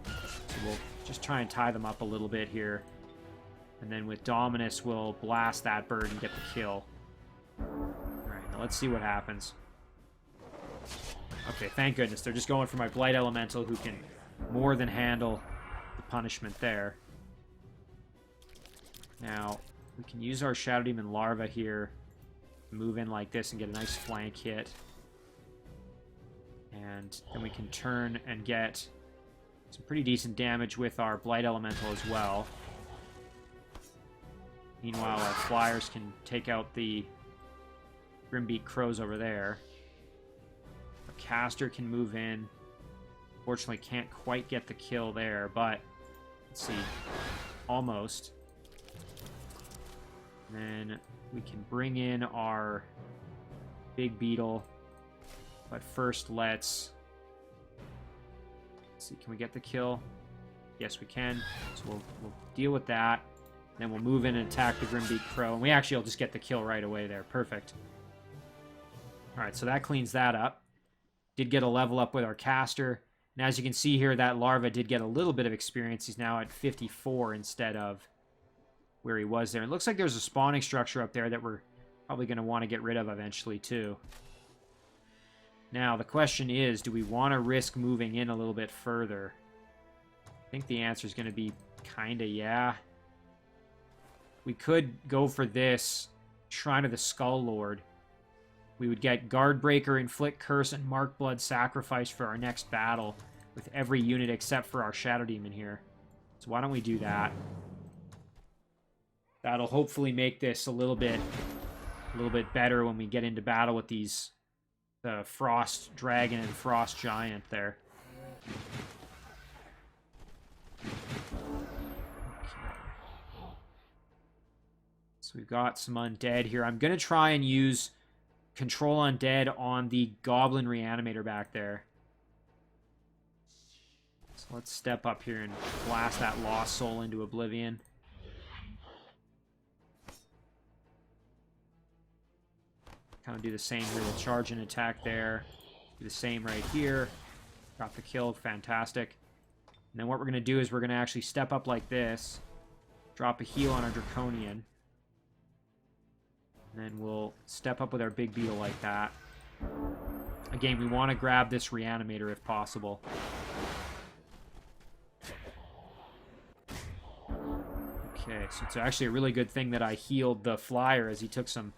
So we'll just try and tie them up a little bit here. And then with Dominus, we'll blast that bird and get the kill. Alright, now let's see what happens. Okay, thank goodness. They're just going for my Blight Elemental, who can more than handle the punishment there. Now, we can use our Shadow Demon Larva here, move in like this and get a nice flank hit. And then we can turn and get some pretty decent damage with our Blight Elemental as well. Meanwhile, our Flyers can take out the Grimbeak Crows over there. Our Caster can move in. Fortunately, can't quite get the kill there, but let's see. Almost. And then we can bring in our Big Beetle. But first, let's see. Can we get the kill? Yes, we can. So we'll deal with that. Then we'll move in and attack the Grimbeak Crow. And we actually will just get the kill right away there. Perfect. Alright, so that cleans that up. Did get a level up with our Caster. And as you can see here, that Larva did get a little bit of experience. He's now at 54 instead of where he was there. It looks like there's a spawning structure up there that we're probably going to want to get rid of eventually too. Now, the question is, do we want to risk moving in a little bit further? I think the answer is going to be kind of yeah. We could go for this Shrine of the Skull Lord. We would get Guardbreaker, Inflict Curse, and Mark Blood Sacrifice for our next battle with every unit except for our Shadow Demon here. So why don't we do that? That'll hopefully make this a little bit better when we get into battle with these the Frost Dragon and Frost Giant there. So we've got some undead here. I'm going to try and use Control Undead on the Goblin Reanimator back there. So let's step up here and blast that Lost Soul into oblivion. Kind of do the same here. We'll charge and attack there. Do the same right here. Got the kill. Fantastic. And then what we're going to do is we're going to actually step up like this. Drop a heal on our Draconian. And then we'll step up with our Big Beetle like that. Again, we want to grab this Reanimator if possible. Okay, so it's actually a really good thing that I healed the Flyer as he took some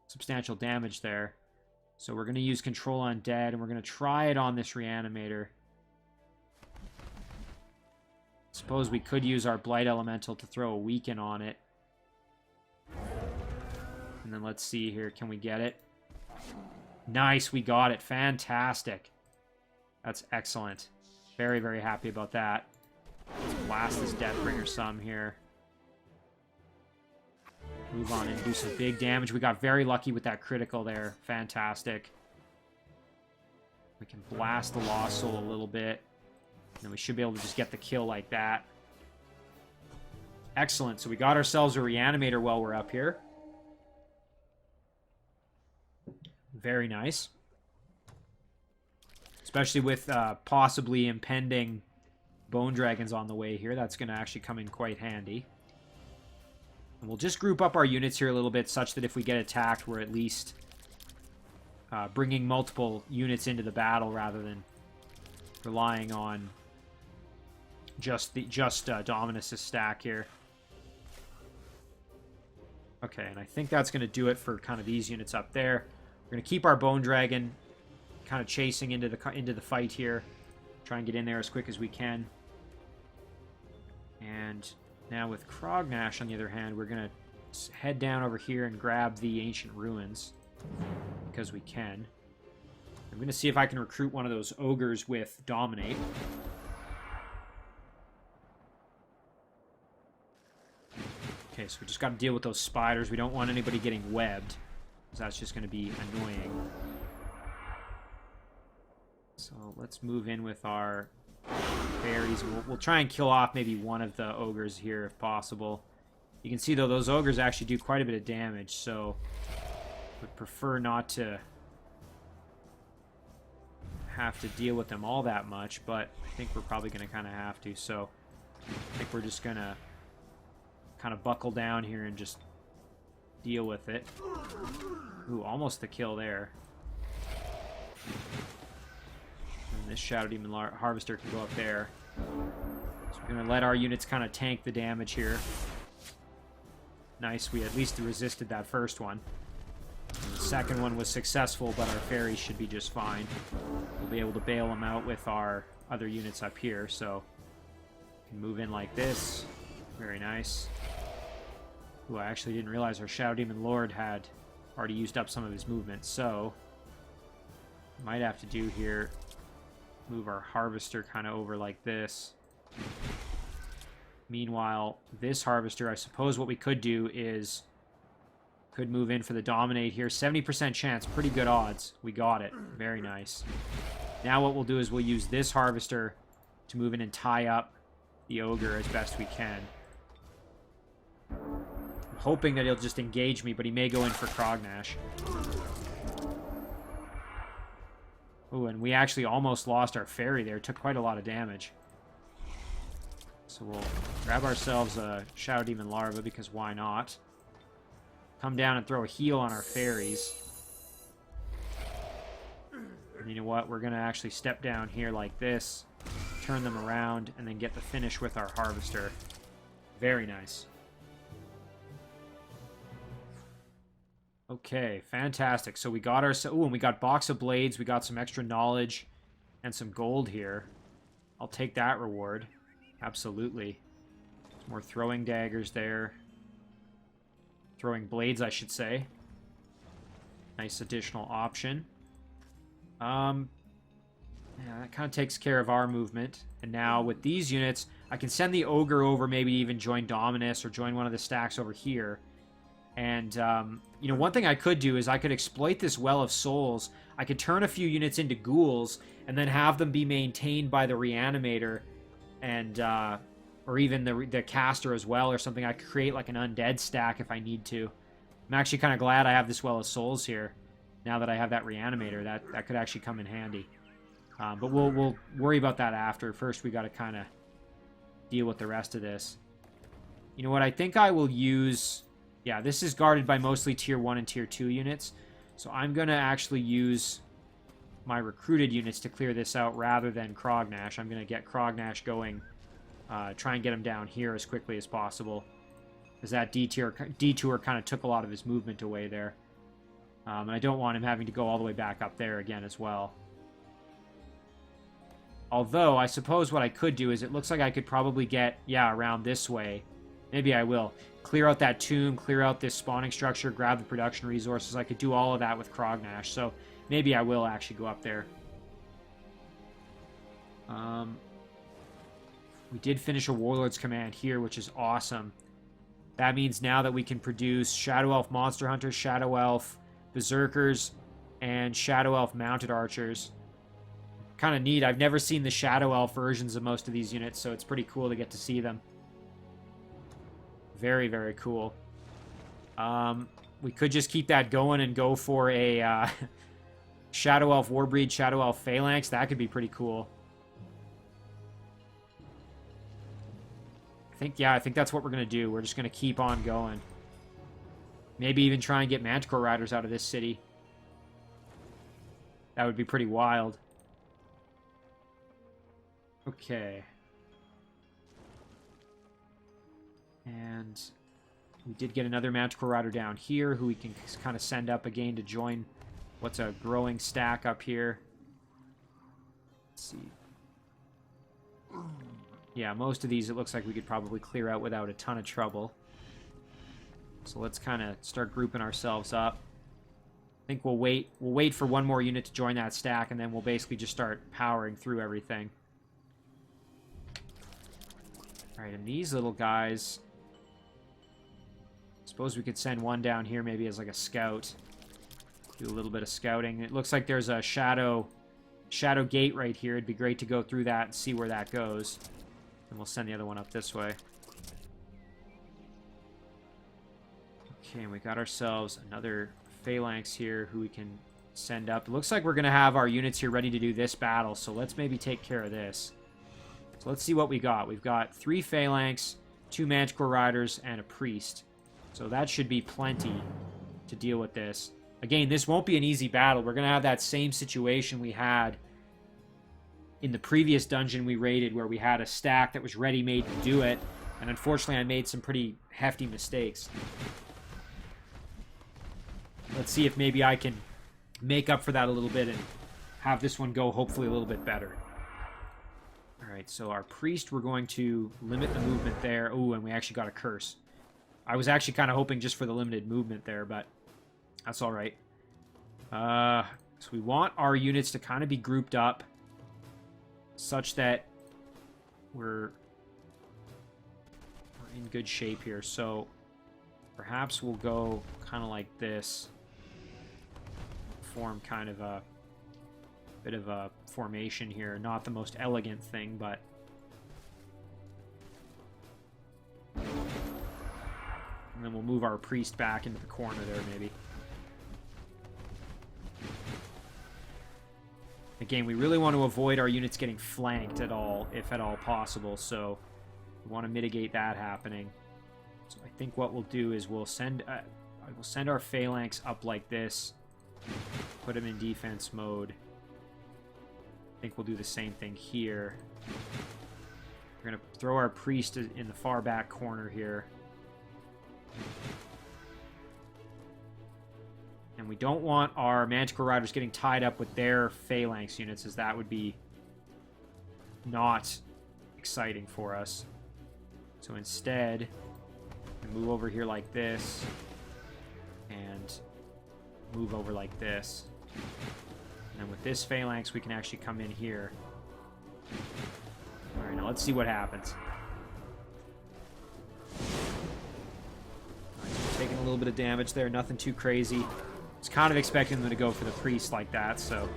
substantial damage there. So we're going to use Control Undead, and we're going to try it on this Reanimator. Suppose we could use our Blight Elemental to throw a Weaken on it. And then let's see here. Can we get it? Nice, we got it. Fantastic. That's excellent. Very, very happy about that. Let's blast this Deathbringer some here. Move on and do some big damage. We got very lucky with that critical there. Fantastic. We can blast the Lost Soul a little bit. And then we should be able to just get the kill like that. Excellent. So we got ourselves a Reanimator while we're up here. Very nice. Especially with possibly impending Bone Dragons on the way here. That's going to actually come in quite handy. And we'll just group up our units here a little bit such that if we get attacked, we're at least bringing multiple units into the battle rather than relying on just Dominus' stack here. Okay, and I think that's going to do it for kind of these units up there. We're going to keep our Bone Dragon kind of chasing into the fight here. Try and get in there as quick as we can. And now with Crognash, on the other hand, we're going to head down over here and grab the Ancient Ruins. Because we can. I'm going to see if I can recruit one of those Ogres with Dominate. Okay, so we just got to deal with those spiders. We don't want anybody getting webbed. Because that's just going to be annoying. So let's move in with our berries. We'll try and kill off maybe one of the ogres here if possible. You can see, though, those ogres actually do quite a bit of damage, so would prefer not to have to deal with them all that much, but I think we're probably going to kind of have to, so I think we're just going to kind of buckle down here and just deal with it. Ooh, almost the kill there. And this Shadow Demon Harvester can go up there. So we're going to let our units kind of tank the damage here. Nice, we at least resisted that first one. And the second one was successful, but our fairies should be just fine. We'll be able to bail them out with our other units up here, so we can move in like this. Very nice. Ooh, I actually didn't realize our Shadow Demon Lord had already used up some of his movement, so might have to do here, move our Harvester kind of over like this. Meanwhile, this Harvester, I suppose what we could do is could move in for the Dominate here. 70% chance, pretty good odds. We got it. Very nice. Now what we'll do is we'll use this Harvester to move in and tie up the Ogre as best we can. I'm hoping that he'll just engage me, but he may go in for Crognash. Oh, and we actually almost lost our fairy there. It took quite a lot of damage. So we'll grab ourselves a Shadow Demon Larva, because why not? Come down and throw a heal on our fairies. And you know what? We're going to actually step down here like this, turn them around, and then get the finish with our Harvester. Very nice. Okay, fantastic. So we got our... Ooh, and we got Box of Blades. We got some extra knowledge and some gold here. I'll take that reward. Absolutely. Some more throwing daggers there. Throwing blades, I should say. Nice additional option. Yeah, that kind of takes care of our movement. And now with these units, I can send the Ogre over, maybe even join Dominus or join one of the stacks over here. And, you know, one thing I could do is I could exploit this Well of Souls. I could turn a few units into ghouls and then have them be maintained by the Reanimator and, or even the caster as well or something. I could create like an undead stack if I need to. I'm actually kind of glad I have this Well of Souls here now that I have that Reanimator. That could actually come in handy. But we'll worry about that after. First, we got to kind of deal with the rest of this. You know what? I think I will use... Yeah, this is guarded by mostly Tier 1 and Tier 2 units. So I'm going to actually use my recruited units to clear this out rather than Crognash. I'm going to get Crognash going. Try and get him down here as quickly as possible. Because that detour kind of took a lot of his movement away there. And I don't want him having to go all the way back up there again as well. Although, I suppose what I could do is it looks like I could probably get, yeah, around this way. Maybe I will. Clear out that tomb, clear out this spawning structure, grab the production resources. I could do all of that with Crognash, so maybe I will actually go up there. We did finish a Warlord's Command here, which is awesome. That means now that we can produce Shadow Elf Monster Hunters, Shadow Elf Berserkers, and Shadow Elf Mounted Archers. Kind of neat. I've never seen the Shadow Elf versions of most of these units, so it's pretty cool to get to see them. Very, very cool. We could just keep that going and go for a Shadow Elf Warbreed, Shadow Elf Phalanx. That could be pretty cool. I think that's what we're going to do. We're just going to keep on going. Maybe even try and get Manticore Riders out of this city. That would be pretty wild. Okay. And we did get another Manticore Rider down here who we can kind of send up again to join what's a growing stack up here. Let's see. Yeah, most of these it looks like we could probably clear out without a ton of trouble. So let's kind of start grouping ourselves up. I think we'll wait for one more unit to join that stack, and then we'll basically just start powering through everything. Alright, and these little guys... Suppose we could send one down here maybe as like a scout. Do a little bit of scouting. It looks like there's a shadow gate right here. It'd be great to go through that and see where that goes. And we'll send the other one up this way. Okay, and we got ourselves another Phalanx here who we can send up. It looks like we're going to have our units here ready to do this battle, so let's maybe take care of this. So let's see what we got. We've got 3 Phalanx, 2 Manticore Riders, and a Priest. So that should be plenty to deal with this. Again, this won't be an easy battle. We're going to have that same situation we had in the previous dungeon we raided where we had a stack that was ready-made to do it, and unfortunately I made some pretty hefty mistakes. Let's see if maybe I can make up for that a little bit and have this one go hopefully a little bit better. Alright, so our priest, we're going to limit the movement there. Ooh, and we actually got a curse. I was actually kind of hoping just for the limited movement there, but that's alright. So we want our units to kind of be grouped up such that we're in good shape here. So perhaps we'll go kind of like this. Form kind of a bit of a formation here. Not the most elegant thing, but and then we'll move our priest back into the corner there, maybe. Again, we really want to avoid our units getting flanked at all, if at all possible, so we want to mitigate that happening. So I think what we'll do is we'll send our phalanx up like this, put them in defense mode. I think we'll do the same thing here. We're going to throw our priest in the far back corner here. And we don't want our Manticore Riders getting tied up with their Phalanx units, as that would be not exciting for us. So instead, we move over here like this, and move over like this. And then with this Phalanx, we can actually come in here. Alright, now let's see what happens. Alright, taking a little bit of damage there, nothing too crazy. I was kind of expecting them to go for the priest like that, so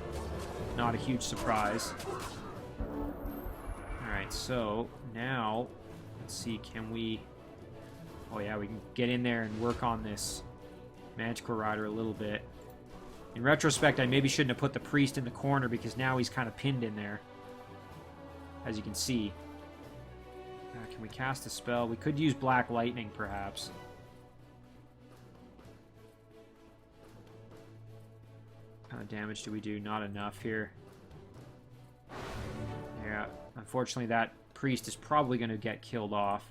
not a huge surprise. Alright, so now, let's see, can we... Oh yeah, we can get in there and work on this Manticore Rider a little bit. In retrospect, I maybe shouldn't have put the priest in the corner because now he's kind of pinned in there, as you can see. Can we cast a spell? We could use Black Lightning, perhaps. What kind of damage do we do? Not enough here. Yeah, unfortunately that priest is probably going to get killed off.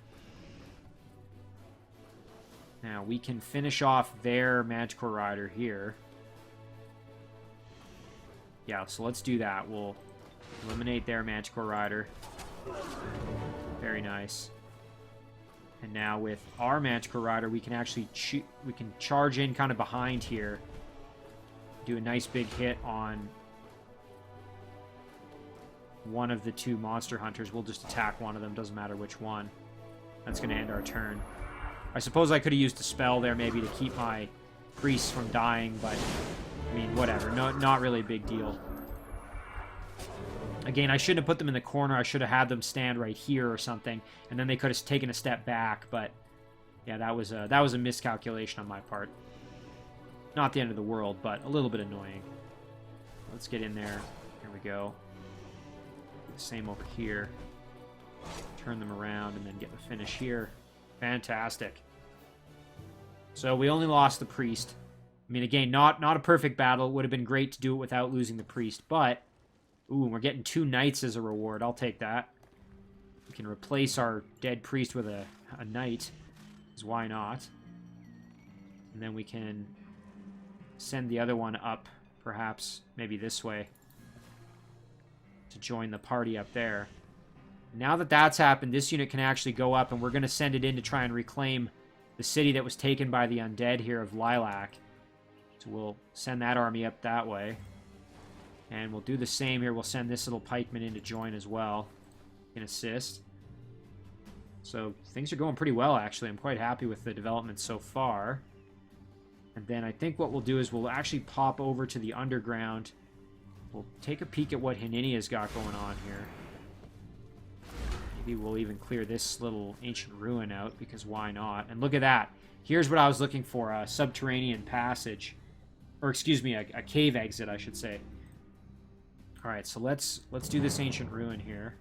Now, we can finish off their Manticore Rider here. Yeah, so let's do that. We'll eliminate their Manticore Rider. Very nice. And now with our Manticore Rider, we can actually charge in kind of behind here. Do a nice big hit on one of the two monster hunters. We'll just attack one of them, doesn't matter which one. That's going to end our turn. I suppose I could have used a spell there maybe to keep my priests from dying, but I mean, whatever. No, not really a big deal. Again, I shouldn't have put them in the corner. I should have had them stand right here or something, and then they could have taken a step back, but yeah, that was a miscalculation on my part. Not the end of the world, but a little bit annoying. Let's get in there. Here we go. Same over here. Turn them around and then get the finish here. Fantastic. So we only lost the priest. I mean, again, not a perfect battle. It would have been great to do it without losing the priest, but... Ooh, we're getting 2 knights as a reward. I'll take that. We can replace our dead priest with a knight, because why not? And then we can send the other one up, perhaps, maybe this way, to join the party up there. Now that that's happened, this unit can actually go up, and we're going to send it in to try and reclaim the city that was taken by the undead here of Lilac. So we'll send that army up that way. And we'll do the same here. We'll send this little pikeman in to join as well. Can assist. So things are going pretty well, actually. I'm quite happy with the development so far. And then I think what we'll do is we'll actually pop over to the underground. We'll take a peek at what Haninia's got going on here. Maybe we'll even clear this little ancient ruin out, because why not? And look at that. Here's what I was looking for, a subterranean passage. Or excuse me, a cave exit, I should say. Alright, so let's do this ancient ruin here.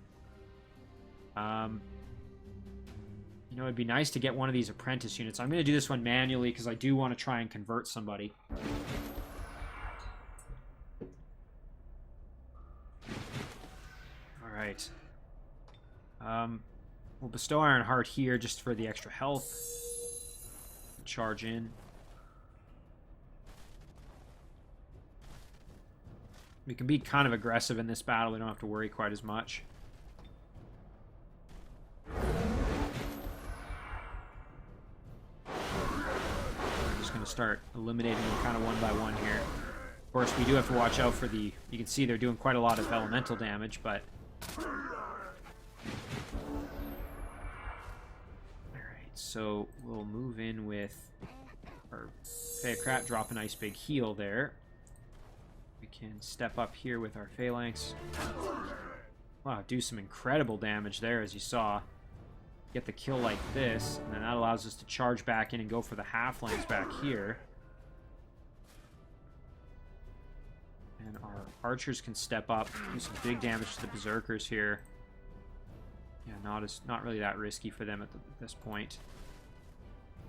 You know, it'd be nice to get one of these apprentice units. I'm going to do this one manually because I do want to try and convert somebody. Perfect. We'll bestow Iron Heart here just for the extra health. Charge in. We can be kind of aggressive in this battle. We don't have to worry quite as much. I'm just going to start eliminating them kind of one by one here. Of course, we do have to watch out for the... You can see they're doing quite a lot of elemental damage, but... Alright, so we'll move in with... Our Feocrat, drop a nice big heal there. We can step up here with our Phalanx. Wow, do some incredible damage there, as you saw. Get the kill like this, and then that allows us to charge back in and go for the halflings back here. And our archers can step up, do some big damage to the berserkers here. Yeah, not really that risky for them at this point.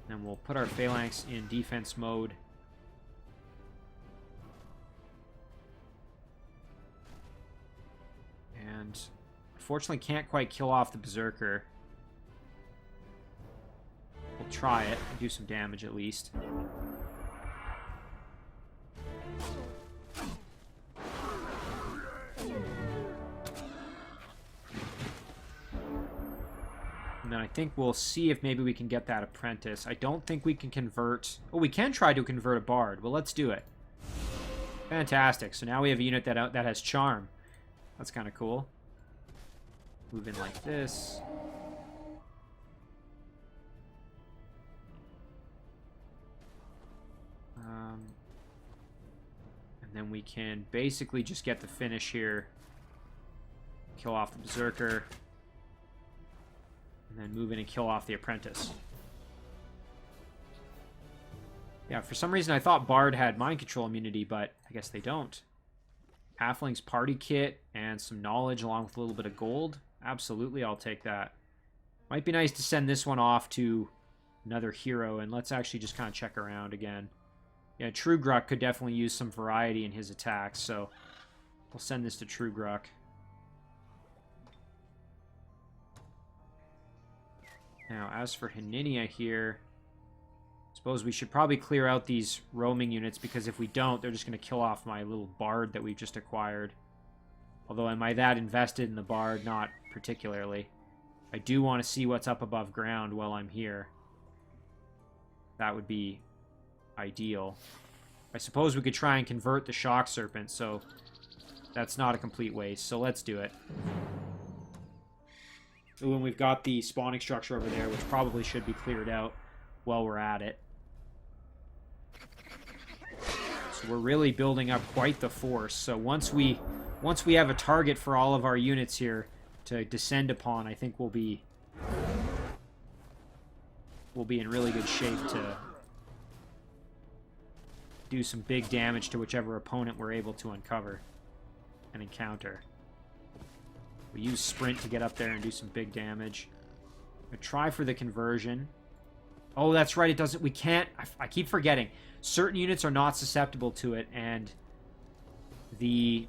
Then we'll put our Phalanx in defense mode. And unfortunately can't quite kill off the berserker. We'll try it and do some damage at least. And then I think we'll see if maybe we can get that apprentice. I don't think we can convert... Oh, we can try to convert a bard. Well, let's do it. Fantastic. So now we have a unit that has charm. That's kind of cool. Move in like this. And then we can basically just get the finish here. Kill off the berserker. And then move in and kill off the apprentice. Yeah, for some reason I thought Bard had mind control immunity, but I guess they don't. Halfling's party kit and some knowledge along with a little bit of gold. Absolutely, I'll take that. Might be nice to send this one off to another hero, and let's actually just kind of check around again. Yeah, True Gruck could definitely use some variety in his attacks, so we'll send this to True Gruck. Now, as for Haninia here, I suppose we should probably clear out these roaming units, because if we don't, they're just going to kill off my little bard that we've just acquired. Although, am I that invested in the bard? Not particularly. I do want to see what's up above ground while I'm here. That would be ideal. I suppose we could try and convert the shock serpent, so that's not a complete waste. So let's do it. Ooh, and we've got the spawning structure over there, which probably should be cleared out while we're at it. So we're really building up quite the force. So once we have a target for all of our units here to descend upon, I think we'll be in really good shape to do some big damage to whichever opponent we're able to uncover and encounter. We use sprint to get up there and do some big damage. We try for the conversion. Oh, that's right. It doesn't. We can't. I keep forgetting. Certain units are not susceptible to it, and the.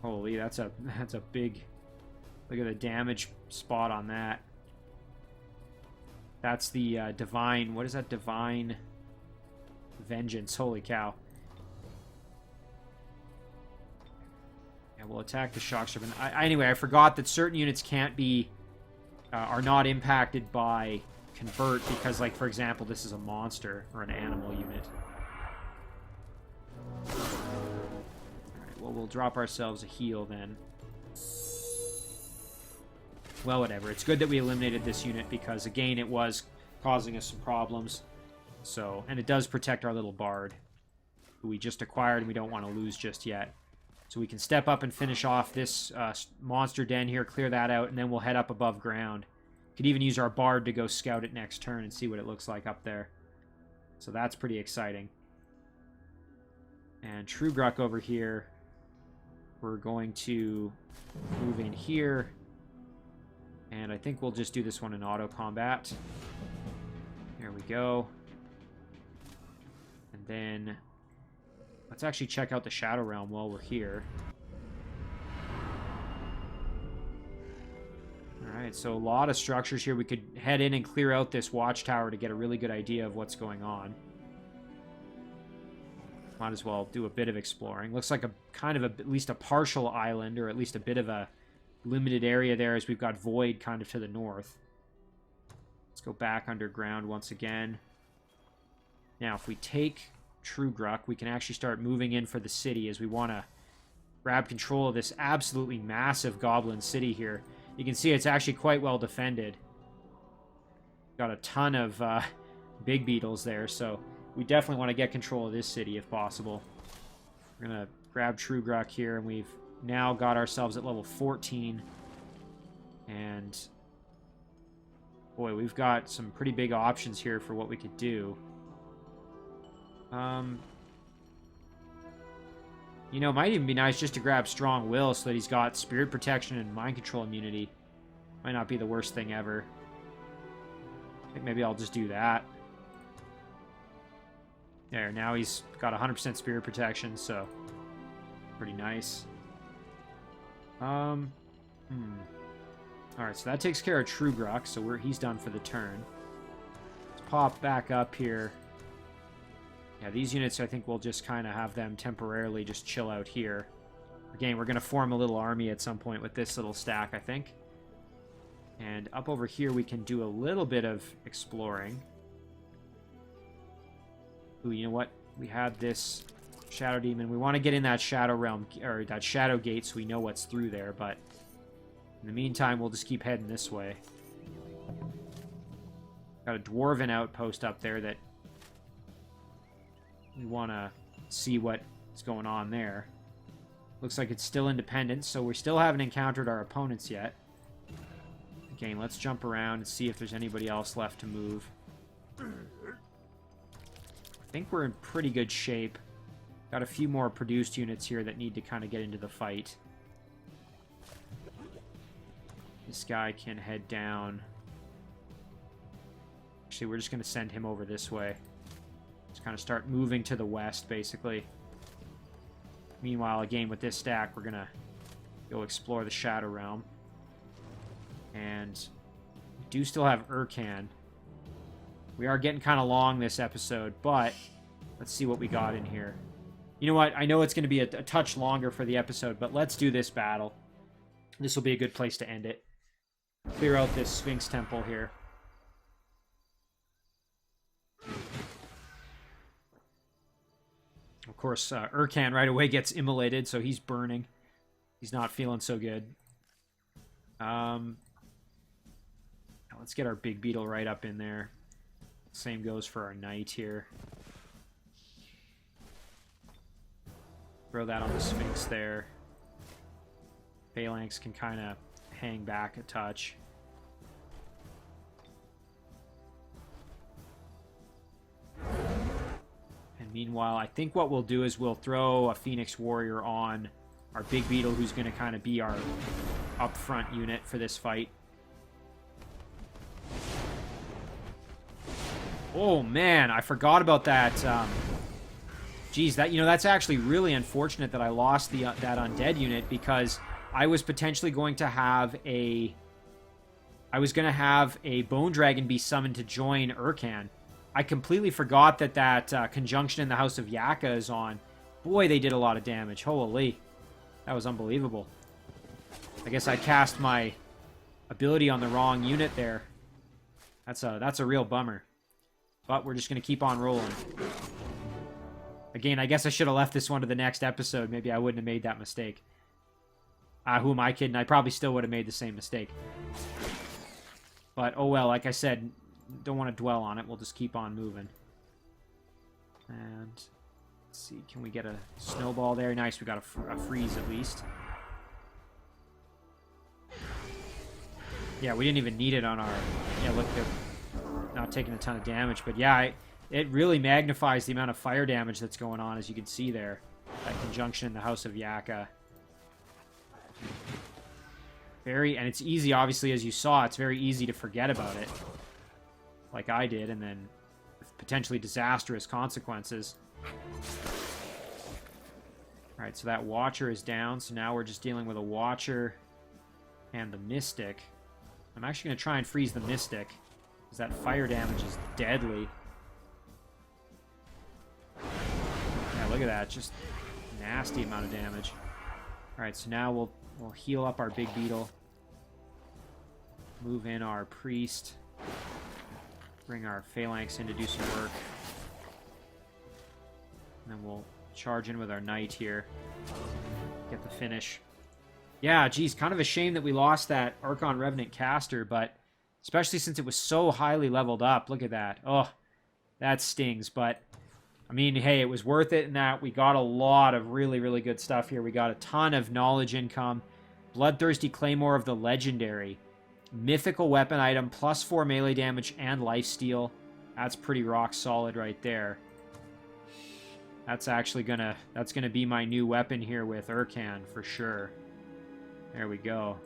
Holy, that's a big. Look at the damage spot on that. That's the divine. What is that? Divine vengeance. Holy cow. We'll attack the shock serpent. Anyway, I forgot that certain units can't be, are not impacted by convert because, like, for example, this is a monster or an animal unit. Alright, well, we'll drop ourselves a heal then. Well, whatever. It's good that we eliminated this unit because, again, it was causing us some problems. So, and it does protect our little bard, who we just acquired and we don't want to lose just yet. So we can step up and finish off this monster den here, clear that out, and then we'll head up above ground. Could even use our bard to go scout it next turn and see what it looks like up there. So that's pretty exciting. And True Gruck over here, we're going to move in here. And I think we'll just do this one in auto combat. There we go. And then let's actually check out the Shadow Realm while we're here. Alright, so a lot of structures here. We could head in and clear out this watchtower to get a really good idea of what's going on. Might as well do a bit of exploring. Looks like a kind of at least a partial island, or at least a bit of a limited area there, as we've got Void kind of to the north. Let's go back underground once again. Now, if we take Trugruck, we can actually start moving in for the city, as we want to grab control of this absolutely massive goblin city here. You can see it's actually quite well defended. Got a ton of big beetles there, so we definitely want to get control of this city if possible. We're going to grab Trugruck here, and we've now got ourselves at level 14. And boy, we've got some pretty big options here for what we could do. You know, it might even be nice just to grab Strong Will so that he's got Spirit Protection and Mind Control immunity. Might not be the worst thing ever. I think maybe I'll just do that. There, now he's got 100% Spirit Protection, so pretty nice. Alright, so that takes care of Trugruck, so he's done for the turn. Let's pop back up here. Yeah, these units, I think we'll just kind of have them temporarily just chill out here. Again, we're going to form a little army at some point with this little stack, I think. And up over here, we can do a little bit of exploring. Ooh, you know what? We had this Shadow Demon. We want to get in that Shadow Realm, or that Shadow Gate, so we know what's through there, but in the meantime, we'll just keep heading this way. Got a Dwarven outpost up there that we want to see what's going on there. Looks like it's still independent, so we still haven't encountered our opponents yet. Again, let's jump around and see if there's anybody else left to move. I think we're in pretty good shape. Got a few more produced units here that need to kind of get into the fight. This guy can head down. Actually, we're just going to send him over this way. Just kind of start moving to the west, basically. Meanwhile, again, with this stack, we're going to go explore the Shadow Realm. And we do still have Urkan. We are getting kind of long this episode, but let's see what we got in here. You know what? I know it's going to be a touch longer for the episode, but let's do this battle. This will be a good place to end it. Clear out this Sphinx Temple here. Of course, Urkan right away gets immolated, so he's burning. He's not feeling so good. Let's get our big beetle right up in there. Same goes for our knight here. Throw that on the Sphinx there. Phalanx can kind of hang back a touch. And meanwhile, I think what we'll do is we'll throw a Phoenix Warrior on our big beetle, who's going to kind of be our up-front unit for this fight. Oh man, I forgot about that. Geez, that's actually really unfortunate that I lost that undead unit, because I was potentially going to have a Bone Dragon be summoned to join Urkan. I completely forgot that conjunction in the House of Yaka is on. Boy, they did a lot of damage. Holy, that was unbelievable. I guess I cast my ability on the wrong unit there. That's a real bummer. But we're just going to keep on rolling. Again, I guess I should have left this one to the next episode. Maybe I wouldn't have made that mistake. Who am I kidding? I probably still would have made the same mistake. But, oh well, like I said, don't want to dwell on it. We'll just keep on moving. And, let's see, can we get a snowball there? Nice, we got a freeze at least. Yeah, we didn't even need it on our... Yeah, look, they're not taking a ton of damage. But yeah, it really magnifies the amount of fire damage that's going on, as you can see there. That conjunction in the House of Yaka. And it's easy, obviously, as you saw, it's very easy to forget about it. Like I did, and then with potentially disastrous consequences. Alright, so that Watcher is down, so now we're just dealing with a Watcher and the Mystic. I'm actually going to try and freeze the Mystic, because that fire damage is deadly. Yeah, look at that. Just nasty amount of damage. Alright, so now we'll heal up our big beetle. Move in our priest. Bring our phalanx in to do some work. And then we'll charge in with our knight here. Get the finish. Yeah, geez, kind of a shame that we lost that Archon Revenant caster, but especially since it was so highly leveled up. Look at that. Oh, that stings, but I mean, hey, it was worth it in that we got a lot of really, really good stuff here. We got a ton of knowledge income. Bloodthirsty Claymore of the Legendary. Mythical weapon item, +4 melee damage and lifesteal. That's pretty rock solid right there. That's actually gonna be my new weapon here with Urkan for sure. There we go.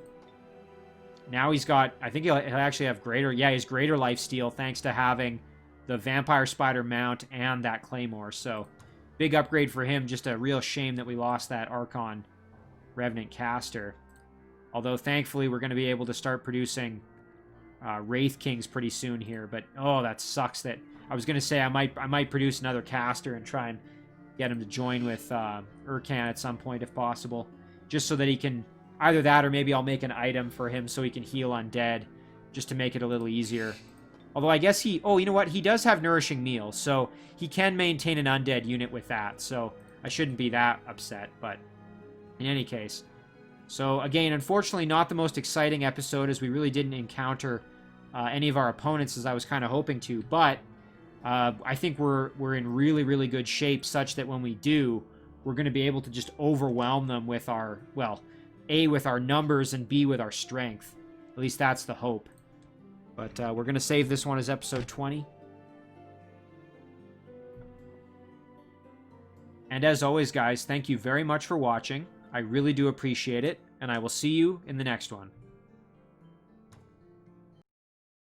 Now he's got, I think he'll actually have greater, yeah, he's greater lifesteal thanks to having the Vampire Spider mount and that Claymore. So big upgrade for him. Just a real shame that we lost that Archon Revenant caster. Although thankfully we're going to be able to start producing Wraith Kings pretty soon here. But oh, that sucks. That I was going to say I might produce another caster and try and get him to join with Urkan at some point if possible, just so that he can either that or maybe I'll make an item for him so he can heal undead, just to make it a little easier. Although I guess he... Oh, you know what? He does have Nourishing Meal, so he can maintain an undead unit with that. So I shouldn't be that upset, but in any case. So again, unfortunately not the most exciting episode, as we really didn't encounter any of our opponents as I was kind of hoping to. But I think we're in really, really good shape such that when we do, we're going to be able to just overwhelm them with our... Well, A, with our numbers, and B, with our strength. At least that's the hope. But we're going to save this one as episode 20. And as always, guys, thank you very much for watching. I really do appreciate it, and I will see you in the next one.